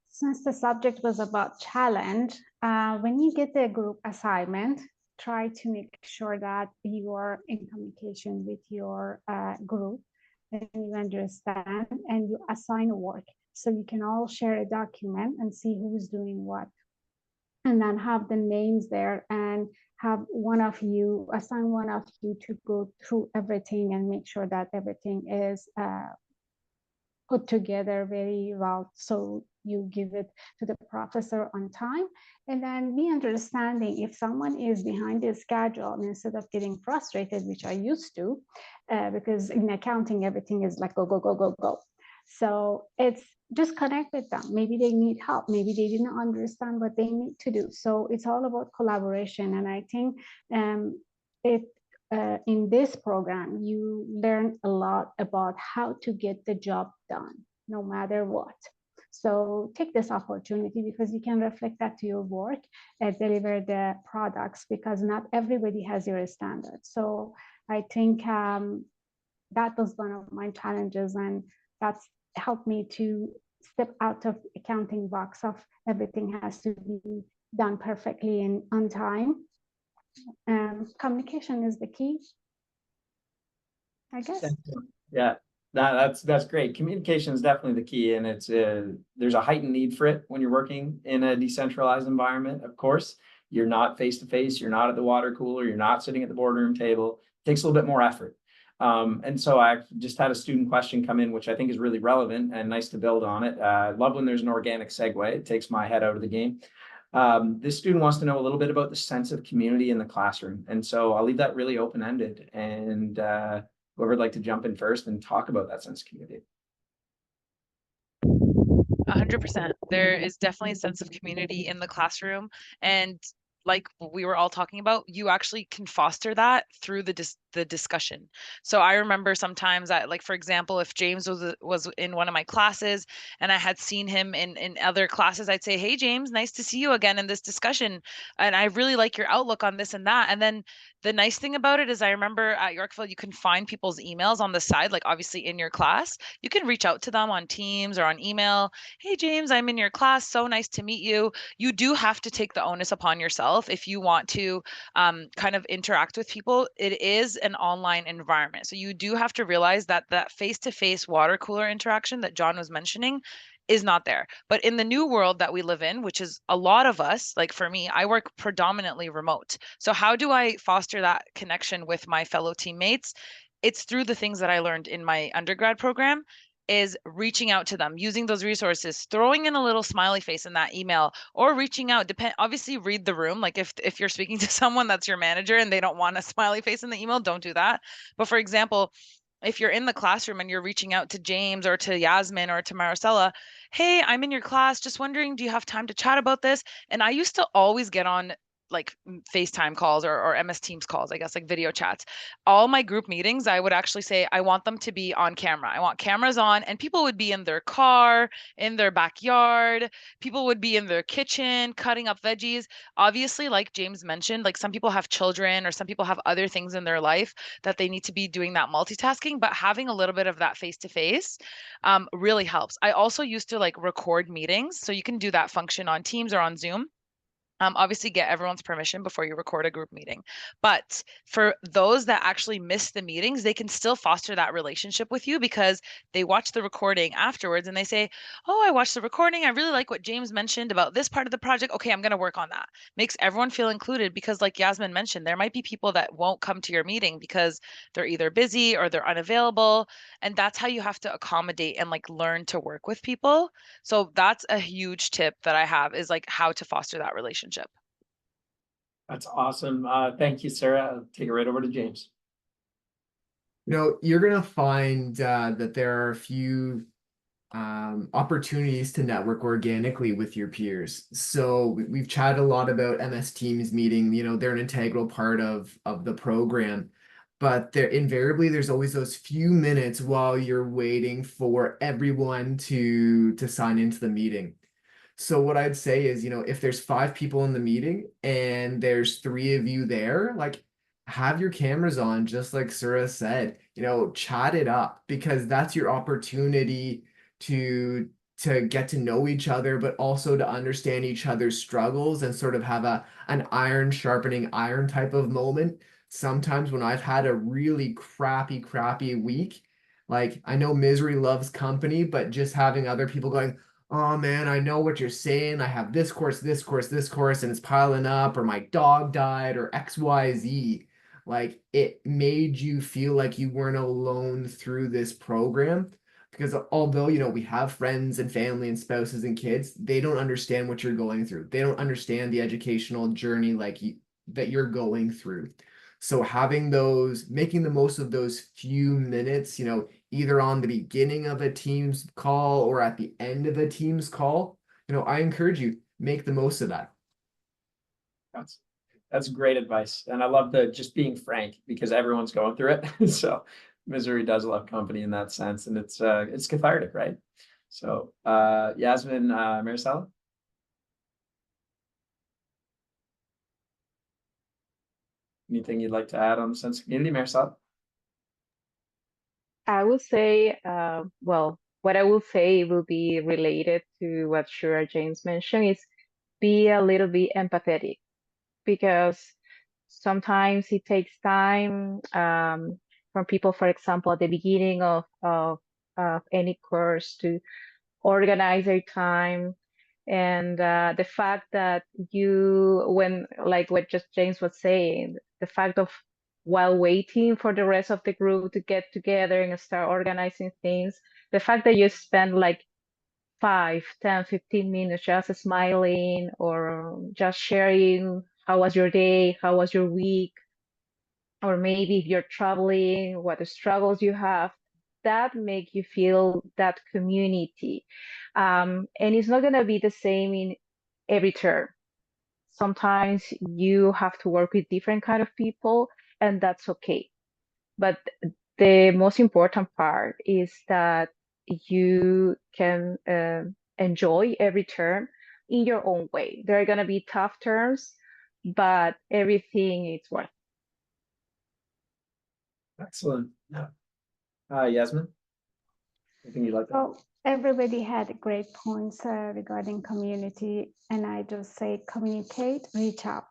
Since the subject was about challenge, when you get the group assignment, try to make sure that you are in communication with your group and you understand, and you assign work so you can all share a document and see who's doing what. and then have the names there and have assign one of you to go through everything and make sure that everything is put together very well, so you give it to the professor on time. And then be understanding if someone is behind the schedule, and instead of getting frustrated, which I used to, because in accounting everything is like go go go go go. So it's just connect with them. Maybe they need help, maybe they didn't understand what they need to do. So it's all about collaboration. And I think in this program, you learn a lot about how to get the job done, no matter what. So take this opportunity, because you can reflect that to your work and deliver the products, because not everybody has your standards. So I think that was one of my challenges, and that's helped me to step out of accounting box of everything has to be done perfectly and on time. Communication is the key, I guess. Yeah, that's great. Communication is definitely the key, and it's there's a heightened need for it when you're working in a decentralized environment. Of course, you're not face to face, you're not at the water cooler, you're not sitting at the boardroom table. It takes a little bit more effort. And so I just had a student question come in, which I think is really relevant and nice to build on it. I love when there's an organic segue. It takes my head out of the game. This student wants to know a little bit about the sense of community in the classroom. And so I'll leave that really open-ended, and whoever would like to jump in first and talk about that sense of community. 100%. There is definitely a sense of community in the classroom. And like we were all talking about, you actually can foster that through the discussion. So I remember sometimes like, for example, if James was in one of my classes and I had seen him in other classes, I'd say, hey, James, nice to see you again in this discussion. And I really like your outlook on this and that. And then the nice thing about it is I remember at Yorkville, you can find people's emails on the side, like obviously in your class, you can reach out to them on Teams or on email. Hey, James, I'm in your class. So nice to meet you. You do have to take the onus upon yourself if you want to kind of interact with people. It is an online environment. So you do have to realize that that face-to-face water cooler interaction that John was mentioning is not there. But in the new world that we live in, which is a lot of us, like for me, I work predominantly remote. So how do I foster that connection with my fellow teammates? It's through the things that I learned in my undergrad program, is reaching out to them, using those resources, throwing in a little smiley face in that email, or reaching out. Obviously read the room. Like if you're speaking to someone that's your manager and they don't want a smiley face in the email, don't do that. But for example, if you're in the classroom and you're reaching out to James or to Yasmin or to Marisela, hey, I'm in your class, just wondering, do you have time to chat about this? And I used to always get on like FaceTime calls or MS Teams calls, I guess, like video chats. All my group meetings, I would actually say, I want them to be on camera. I want cameras on, and people would be in their car, in their backyard. People would be in their kitchen, cutting up veggies. Obviously, like James mentioned, like some people have children or some people have other things in their life that they need to be doing that multitasking, but having a little bit of that face-to-face really helps. I also used to like record meetings. So you can do that function on Teams or on Zoom. Obviously get everyone's permission before you record a group meeting. But for those that actually miss the meetings, they can still foster that relationship with you because they watch the recording afterwards and they say, oh, I watched the recording. I really like what James mentioned about this part of the project. Okay, I'm going to work on that. Makes everyone feel included, because like Yasmin mentioned, there might be people that won't come to your meeting because they're either busy or they're unavailable. And that's how you have to accommodate and like learn to work with people. So that's a huge tip that I have, is like how to foster that relationship. That's awesome. Thank you, Sarah. I'll take it right over to James. You're gonna find that there are a few opportunities to network organically with your peers. So we've chatted a lot about MS Teams meeting. They're an integral part of the program, but there's always those few minutes while you're waiting for everyone to sign into the meeting. So what I'd say is, if there's 5 people in the meeting and there's 3 of you there, like have your cameras on, just like Sura said, chat it up, because that's your opportunity to get to know each other, but also to understand each other's struggles and sort of have an iron sharpening iron type of moment. Sometimes when I've had a really crappy week, like I know misery loves company, but just having other people going, oh man, I know what you're saying. I have this course, this course, this course, and it's piling up, or my dog died, or XYZ. Like it made you feel like you weren't alone through this program. Because although, we have friends and family and spouses and kids, they don't understand what you're going through. They don't understand the educational journey that you're going through. So making the most of those few minutes, either on the beginning of a Teams call or at the end of a Teams call, I encourage you, make the most of that. That's great advice. And I love the just being frank because everyone's going through it. So misery does love company in that sense. And it's cathartic, right? So Yasmin, Marisela? Anything you'd like to add on the sense of community, Marisela? I would say, well, what I will say will be related to what Sura James mentioned is be a little bit empathetic because sometimes it takes time from people, for example, at the beginning of any course to organize their time. And the fact that like what just James was saying, the fact of while waiting for the rest of the group to get together and start organizing things, the fact that you spend like 5, 10, 15 minutes just smiling or just sharing how was your day, how was your week, or maybe if you're traveling, what the struggles you have, that make you feel that community. And it's not going to be the same in every term. Sometimes you have to work with different kind of people, and that's okay. But the most important part is that you can enjoy every term in your own way. There are going to be tough terms, but everything is worth it. Excellent. Yasmin, anything you'd like to add? Well, everybody had great points regarding community, and I just say communicate, reach out.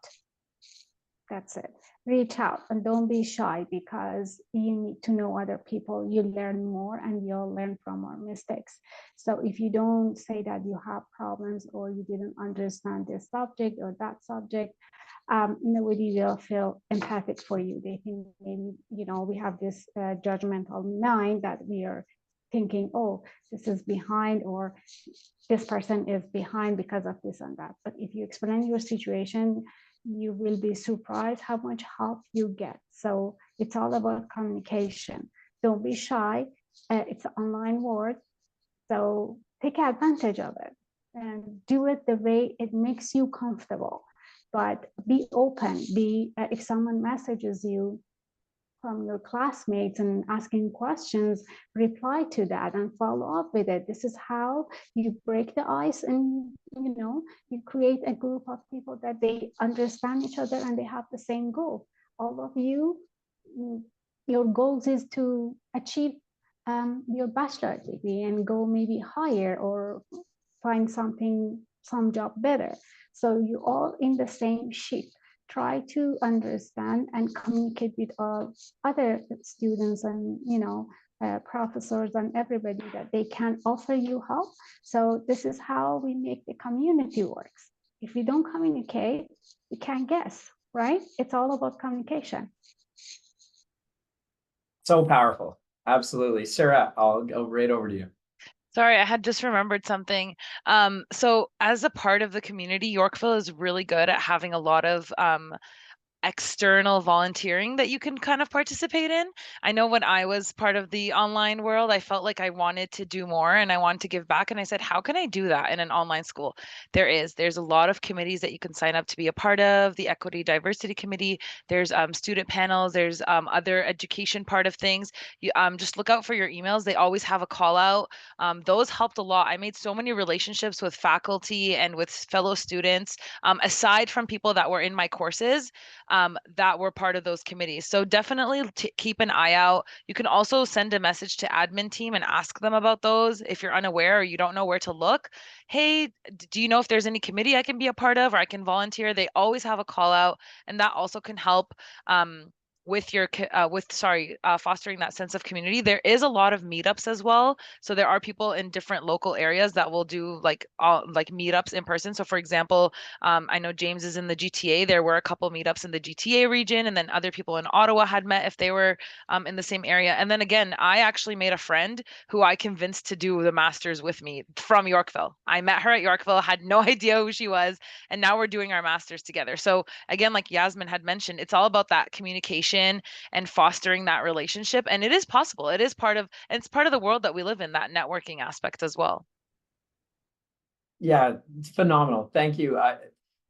That's it. Reach out and don't be shy because you need to know other people. You learn more and you'll learn from our mistakes. So if you don't say that you have problems or you didn't understand this subject or that subject, nobody will feel empathic for you. They think maybe, we have this judgmental mind that we are thinking, oh, this is behind or this person is behind because of this and that. But if you explain your situation, you will be surprised how much help you get. So it's all about communication. Don't be shy. It's an online world. So take advantage of it and do it the way it makes you comfortable. But be open. If someone messages you from your classmates and asking questions, reply to that and follow up with it. This is how you break the ice and you create a group of people that they understand each other and they have the same goal. All of you, your goals is to achieve your bachelor degree and go maybe higher or find some job better. So you're all in the same ship. Try to understand and communicate with all other students and professors and everybody that they can offer you help. So this is how we make the community works. If we don't communicate, we can't guess, right? It's all about communication. So powerful. Absolutely. Sura, I'll go right over to you. Sorry, I had just remembered something. So as a part of the community, Yorkville is really good at having a lot of external volunteering that you can kind of participate in. I know when I was part of the online world, I felt like I wanted to do more and I wanted to give back. And I said, how can I do that in an online school? There's a lot of committees that you can sign up to be a part of, the Equity Diversity Committee, there's student panels, there's other education part of things. You just look out for your emails. They always have a call out. Those helped a lot. I made so many relationships with faculty and with fellow students, aside from people that were in my courses. That were part of those committees. So definitely keep an eye out. You can also send a message to admin team and ask them about those if you're unaware or you don't know where to look. Hey, do you know if there's any committee I can be a part of or I can volunteer? They always have a call out, and that also can help fostering that sense of community, there is a lot of meetups as well. So there are people in different local areas that will do like meetups in person. So for example, I know James is in the GTA. There were a couple meetups in the GTA region, and then other people in Ottawa had met if they were in the same area. And then again, I actually made a friend who I convinced to do the masters with me from Yorkville. I met her at Yorkville, had no idea who she was, and now we're doing our masters together. So again, like Yasmin had mentioned, it's all about that communication and fostering that relationship. And it is possible. It is it's part of the world that we live in, that networking aspect as well. Yeah, it's phenomenal. Thank you.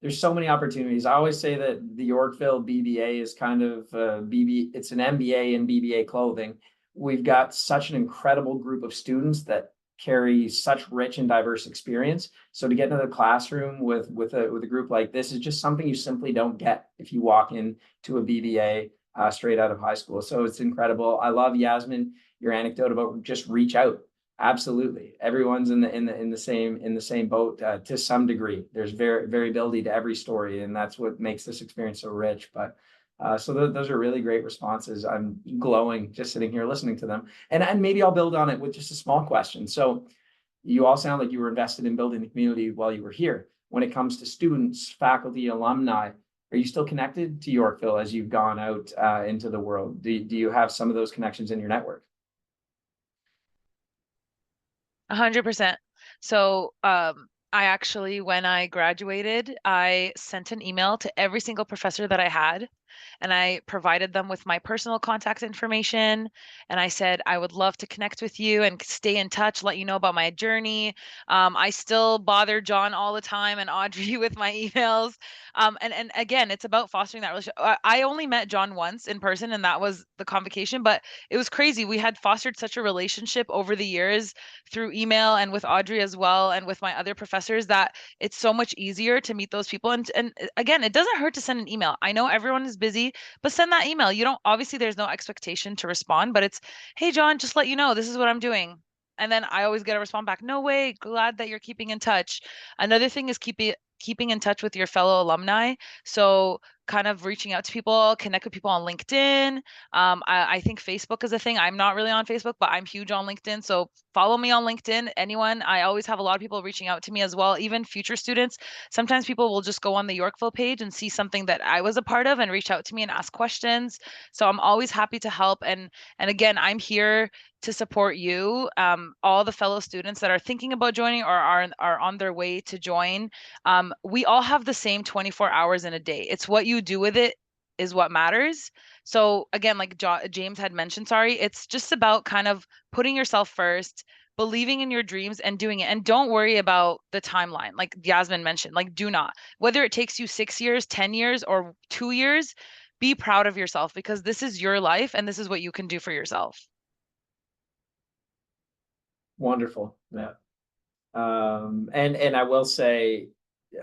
There's so many opportunities. I always say that the Yorkville BBA is kind of it's an MBA in BBA clothing. We've got such an incredible group of students that carry such rich and diverse experience. So to get into the classroom with a group like this is just something you simply don't get if you walk into a BBA straight out of high school. So it's incredible. I love, Yasmin, your anecdote about just reach out. Absolutely, everyone's in the same boat to some degree. There's variability to every story, and that's what makes this experience so rich. But so those are really great responses. I'm glowing just sitting here listening to them, and maybe I'll build on it with just a small question. So you all sound like you were invested in building the community while you were here. When it comes to students, faculty, alumni, are you still connected to Yorkville as you've gone out into the world? Do you have some of those connections in your network? 100%. So, I actually, when I graduated, I sent an email to every single professor that I had, and I provided them with my personal contact information. And I said, I would love to connect with you and stay in touch, let you know about my journey. I still bother John all the time and Audrey with my emails. And again, it's about fostering that relationship. I only met John once in person, and that was the convocation, but it was crazy. We had fostered such a relationship over the years through email and with Audrey as well, and with my other professors, that it's so much easier to meet those people. And again, it doesn't hurt to send an email. I know everyone is busy, but send that email. You don't, obviously there's no expectation to respond, but it's, hey John, just let you know this is what I'm doing. And then I always get a response back, no way, glad that you're keeping in touch. Another thing is keeping in touch with your fellow alumni. So kind of reaching out to people, connect with people on LinkedIn. I think Facebook is a thing. I'm not really on Facebook, but I'm huge on LinkedIn. So follow me on LinkedIn. Anyone, I always have a lot of people reaching out to me as well, even future students. Sometimes people will just go on the Yorkville page and see something that I was a part of and reach out to me and ask questions. So I'm always happy to help. And again, I'm here to support you, all the fellow students that are thinking about joining or are on their way to join. We all have the same 24 hours in a day. It's what you do with it is what matters. So again, like James had mentioned, sorry, it's just about kind of putting yourself first, believing in your dreams and doing it. And don't worry about the timeline. Like Yasmin mentioned, like do not, whether it takes you 6 years, 10 years, or 2 years, be proud of yourself, because this is your life and this is what you can do for yourself. Wonderful. Yeah. And I will say,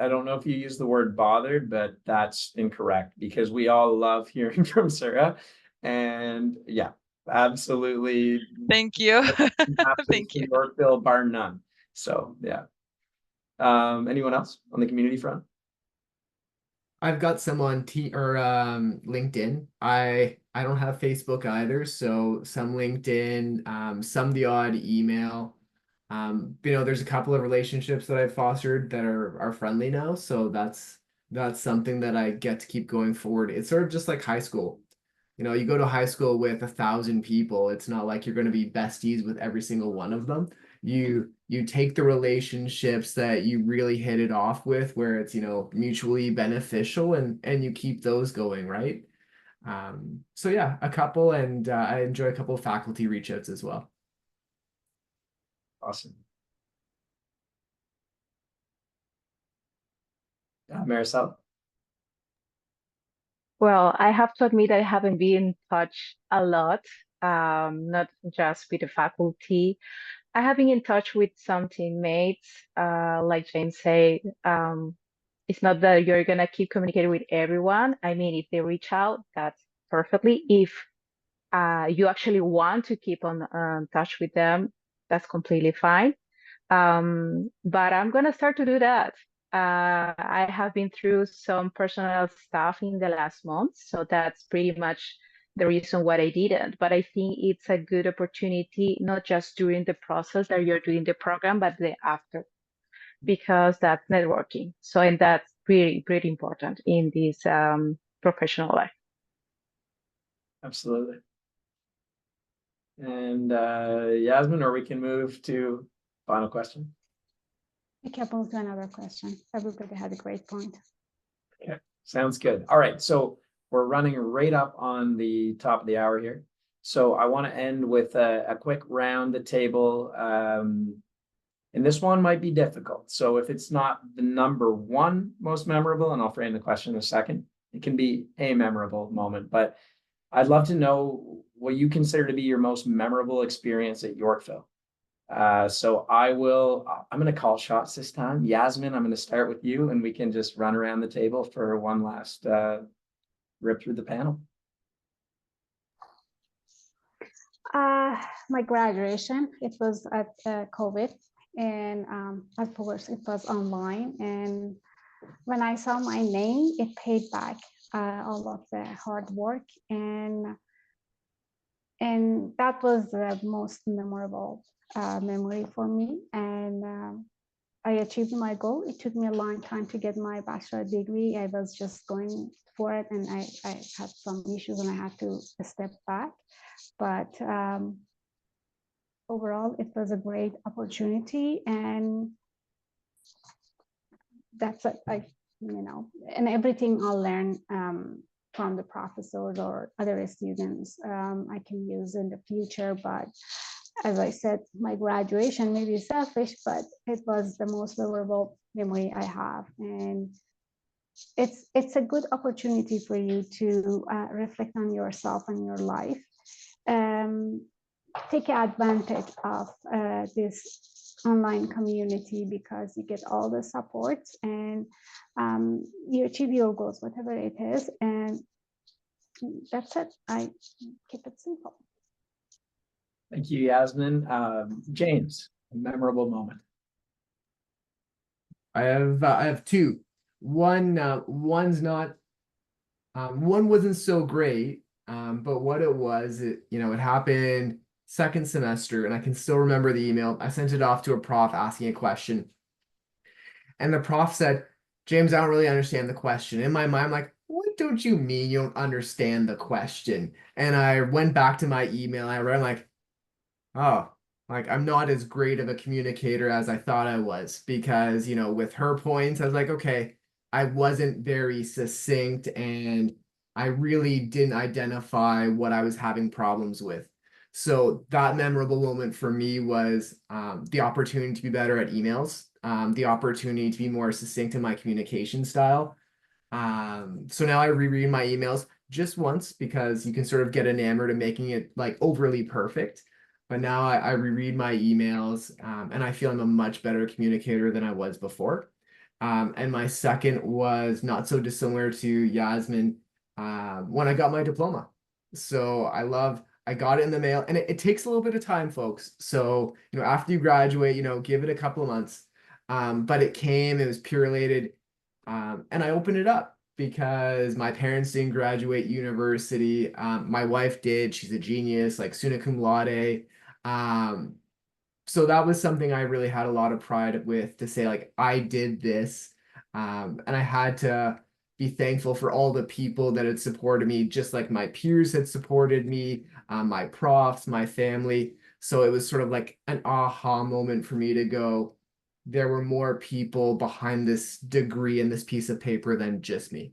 I don't know if you use the word bothered, but that's incorrect, because we all love hearing from Sura. And yeah, absolutely. Thank you. Thank you. Yorkville, bar none. So yeah. Anyone else on the community front? I've got some on LinkedIn. I don't have Facebook either, so some LinkedIn, some the odd email. There's a couple of relationships that I've fostered that are friendly now, so that's something that I get to keep going forward. It's sort of just like high school. You go to high school with 1,000 people. It's not like you're going to be besties with every single one of them. You take the relationships that you really hit it off with, where it's mutually beneficial, and you keep those going, right? So yeah, a couple, and I enjoy a couple of faculty reach outs as well. Awesome. Marisela. Well, I have to admit I haven't been in touch a lot, not just with the faculty. I have been in touch with some teammates, like James said. It's not that you're gonna keep communicating with everyone. I mean, if they reach out, that's perfectly. If you actually want to keep on touch with them, that's completely fine. But I'm gonna start to do that. I have been through some personal stuff in the last month, so that's pretty much the reason why I didn't. But I think it's a good opportunity, not just during the process that you're doing the program, but the after, because that's networking. So, and that's pretty important in this professional life. Absolutely. And Yasmin, or we can move to final question. We can move to another question. Everybody had a great point. Okay, sounds good. All right, so we're running right up on the top of the hour here. So I want to end with a quick round the table. And this one might be difficult. So if it's not the number one most memorable, and I'll frame the question in a second, it can be a memorable moment. But I'd love to know what you consider to be your most memorable experience at Yorkville. So I'm going to call shots this time. Yasmin, I'm going to start with you, and we can just run around the table for one last rip through the panel. My graduation, it was at COVID, and of course it was online. And when I saw my name, it paid back all of the hard work, and that was the most memorable memory for me. And I achieved my goal. It took me a long time to get my bachelor degree. I was just going for it, and I had some issues and I had to step back. But overall, it was a great opportunity, and that's it. And everything I'll learn from the professors or other students, I can use in the future. But as I said, my graduation may be selfish, but it was the most memorable memory I have. And it's a good opportunity for you to reflect on yourself and your life. Take advantage of this online community, because you get all the support, and you achieve your goals, whatever it is. And that's it. I keep it simple. Thank you, Yasmin. James, a memorable moment. I have two. One wasn't so great, but what it was, it happened second semester, and I can still remember the email. I sent it off to a prof asking a question, and the prof said, "James, I don't really understand the question." In my mind, I'm like, "What don't you mean you don't understand the question?" And I went back to my email. I read, I'm like, "Oh, like I'm not as great of a communicator as I thought I was," because with her points, I was like, okay, I wasn't very succinct, and I really didn't identify what I was having problems with. So that memorable moment for me was the opportunity to be better at emails, the opportunity to be more succinct in my communication style. So now I reread my emails just once, because you can sort of get enamored in making it like overly perfect. But now I reread my emails, and I feel I'm a much better communicator than I was before. And my second was not so dissimilar to Yasmin, when I got my diploma. So I got it in the mail, and it takes a little bit of time, folks. So, after you graduate, give it a couple of months. But it came, it was purelated, and I opened it up because my parents didn't graduate university. My wife did. She's a genius, like summa cum laude. So that was something I really had a lot of pride with, to say, like, I did this. And I had to be thankful for all the people that had supported me, just like my peers had supported me, my profs, my family. So it was sort of like an aha moment for me to go, there were more people behind this degree and this piece of paper than just me.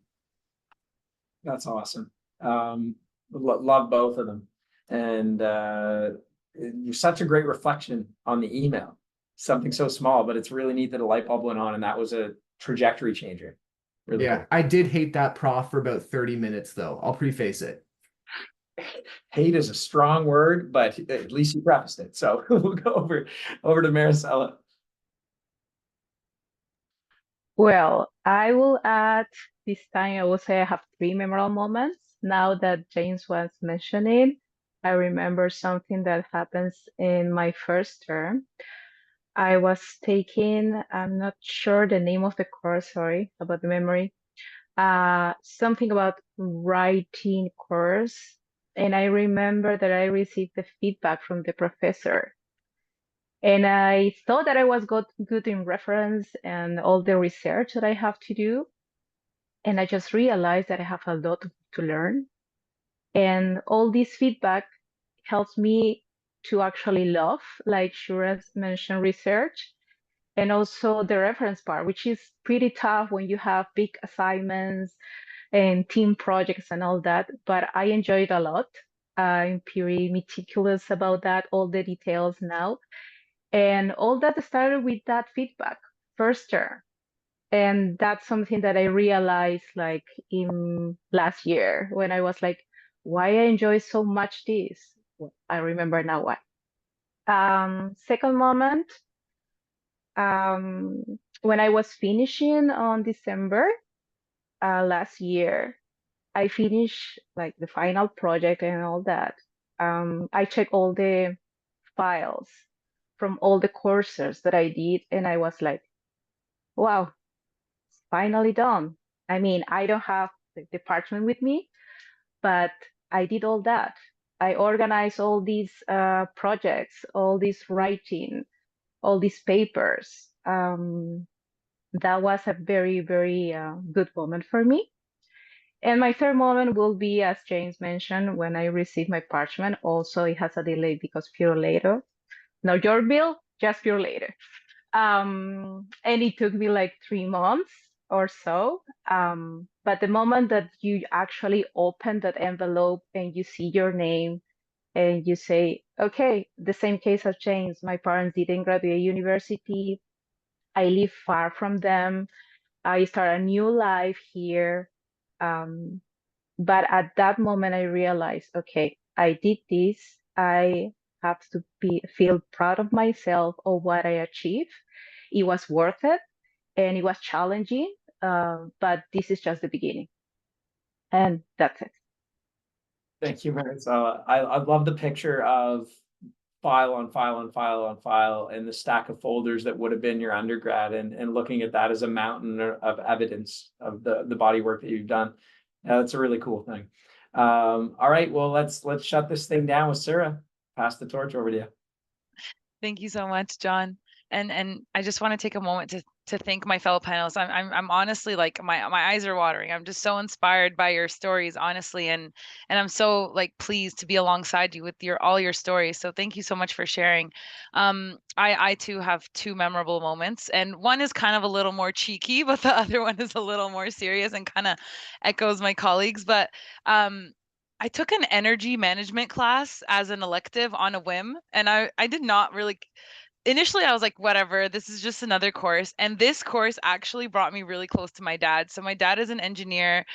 That's awesome. Love both of them. And you're such a great reflection on the email. Something so small, but it's really neat that a light bulb went on, and that was a trajectory changer. Really Yeah, cool. I did hate that prof for about 30 minutes, though. I'll preface it. Hate is a strong word, but at least you prefaced it. So we'll go over to Marisela. Well, I will add this time, I will say I have three memorable moments. Now that James was mentioning, I remember something that happens in my first term. I was taking, I'm not sure the name of the course, sorry about the memory, something about writing course. And I remember that I received the feedback from the professor. And I thought that I was good in reference and all the research that I have to do. And I just realized that I have a lot to learn. And all this feedback helps me to actually love, like Shura mentioned, research, and also the reference part, which is pretty tough when you have big assignments and team projects and all that. But I enjoy it a lot. I'm pretty meticulous about that, all the details now. And all that started with that feedback first term. And that's something that I realized like in last year when I was like, why I enjoy so much this. Well, I remember now why. Second moment, when I was finishing on December last year, I finished like the final project and all that. I checked all the files from all the courses that I did, and I was like, wow, it's finally done. I mean, I don't have the department with me, but I did all that. I organized all these projects, all this writing, all these papers. That was a very, very good moment for me. And my third moment will be, as James mentioned, when I received my parchment. Also, it has a delay because pure later. No, Yorkville, just pure later. And it took me like 3 months or so. But the moment that you actually open that envelope and you see your name and you say, okay, the same case has changed. My parents didn't graduate university. I live far from them. I start a new life here. But at that moment, I realized, okay, I did this. I have to feel proud of myself of what I achieved. It was worth it, and it was challenging, but this is just the beginning. And that's it. Thank you, Marisela. I love the picture of file on file on file on file and the stack of folders that would have been your undergrad, and looking at that as a mountain of evidence of the body work that you've done. That's a really cool thing. All right, well, let's shut this thing down with Sura. Pass the torch over to you. Thank you so much, John. And I just want to take a moment to thank my fellow panelists. I'm honestly like my eyes are watering. I'm just so inspired by your stories, honestly, and I'm so like pleased to be alongside you with all your stories. So thank you so much for sharing. I too have 2 memorable moments, and one is kind of a little more cheeky, but the other one is a little more serious and kind of echoes my colleagues. But I took an energy management class as an elective on a whim, and I did not really initially I was like, whatever, this is just another course. And this course actually brought me really close to my dad. So my dad is an engineer.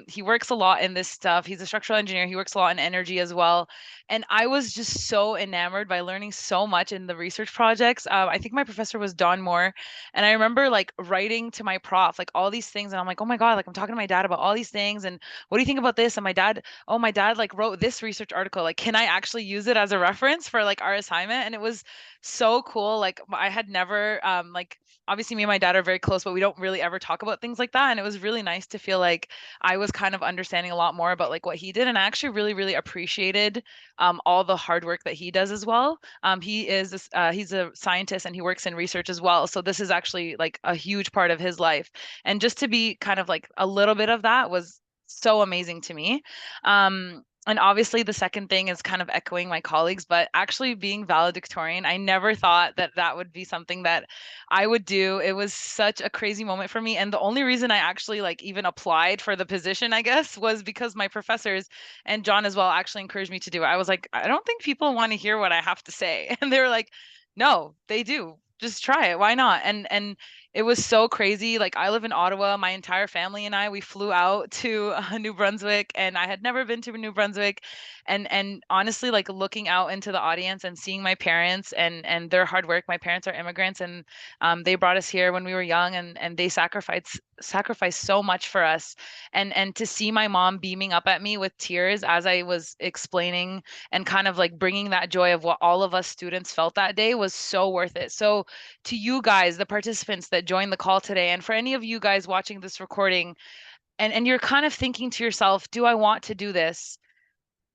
He works a lot in this stuff. He's a structural engineer. He works a lot in energy as well. And I was just so enamored by learning so much in the research projects. I think my professor was Don Moore. And I remember like writing to my prof, like all these things. And I'm like, oh my God, like I'm talking to my dad about all these things. And what do you think about this? And my dad, oh, my dad like wrote this research article. Like, can I actually use it as a reference for like our assignment? And it was so cool. Like I had never like obviously me and my dad are very close, but we don't really ever talk about things like that. And it was really nice to feel like I was kind of understanding a lot more about like what he did. And I actually really, really appreciated all the hard work that he does as well. He's a scientist and he works in research as well. So this is actually like a huge part of his life. And just to be kind of like a little bit of that was so amazing to me. And obviously the second thing is kind of echoing my colleagues, but actually being valedictorian, I never thought that that would be something that I would do. It was such a crazy moment for me. And the only reason I actually like even applied for the position, I guess, was because my professors and John as well actually encouraged me to do it. I was like, I don't think people want to hear what I have to say. And they were like, no, they do. Just try it. Why not? And it was so crazy. Like I live in Ottawa, my entire family and we flew out to New Brunswick, and I had never been to New Brunswick. And honestly, like looking out into the audience and seeing my parents and their hard work. My parents are immigrants, and they brought us here when we were young, and they sacrificed so much for us. And to see my mom beaming up at me with tears as I was explaining and kind of like bringing that joy of what all of us students felt that day was so worth it. So to you guys, the participants that joined the call today, and for any of you guys watching this recording, and you're kind of thinking to yourself, do I want to do this?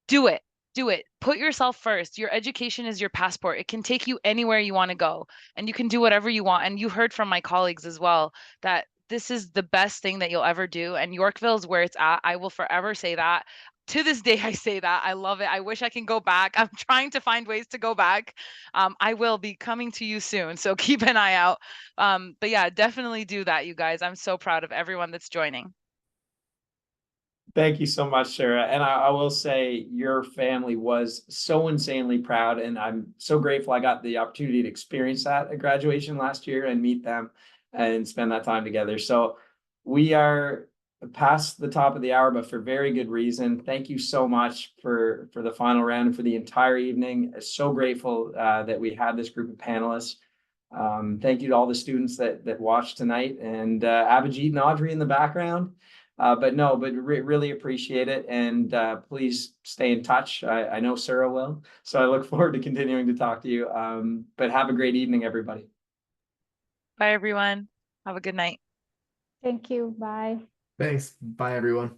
do it. Do it. Put yourself first. Your education is your passport. It can take you anywhere you want to go, and you can do whatever you want. And you heard from my colleagues as well that this is the best thing that you'll ever do. And Yorkville is where it's at. I will forever say that. To this day, I say that. I love it. I wish I can go back. I'm trying to find ways to go back. I will be coming to you soon, so keep an eye out. But yeah, definitely do that, you guys. I'm so proud of everyone that's joining. Thank you so much, Sura. And I will say your family was so insanely proud, and I'm so grateful I got the opportunity to experience that at graduation last year and meet them and spend that time together. So we are past the top of the hour, but for very good reason. Thank you so much for the final round and for the entire evening. So grateful that we had this group of panelists. Thank you to all the students that watched tonight, and Abhijit and Audrey in the background. But really appreciate it. And please stay in touch. I know Sura will. So I look forward to continuing to talk to you. But have a great evening, everybody. Bye, everyone. Have a good night. Thank you. Bye. Thanks. Bye, everyone.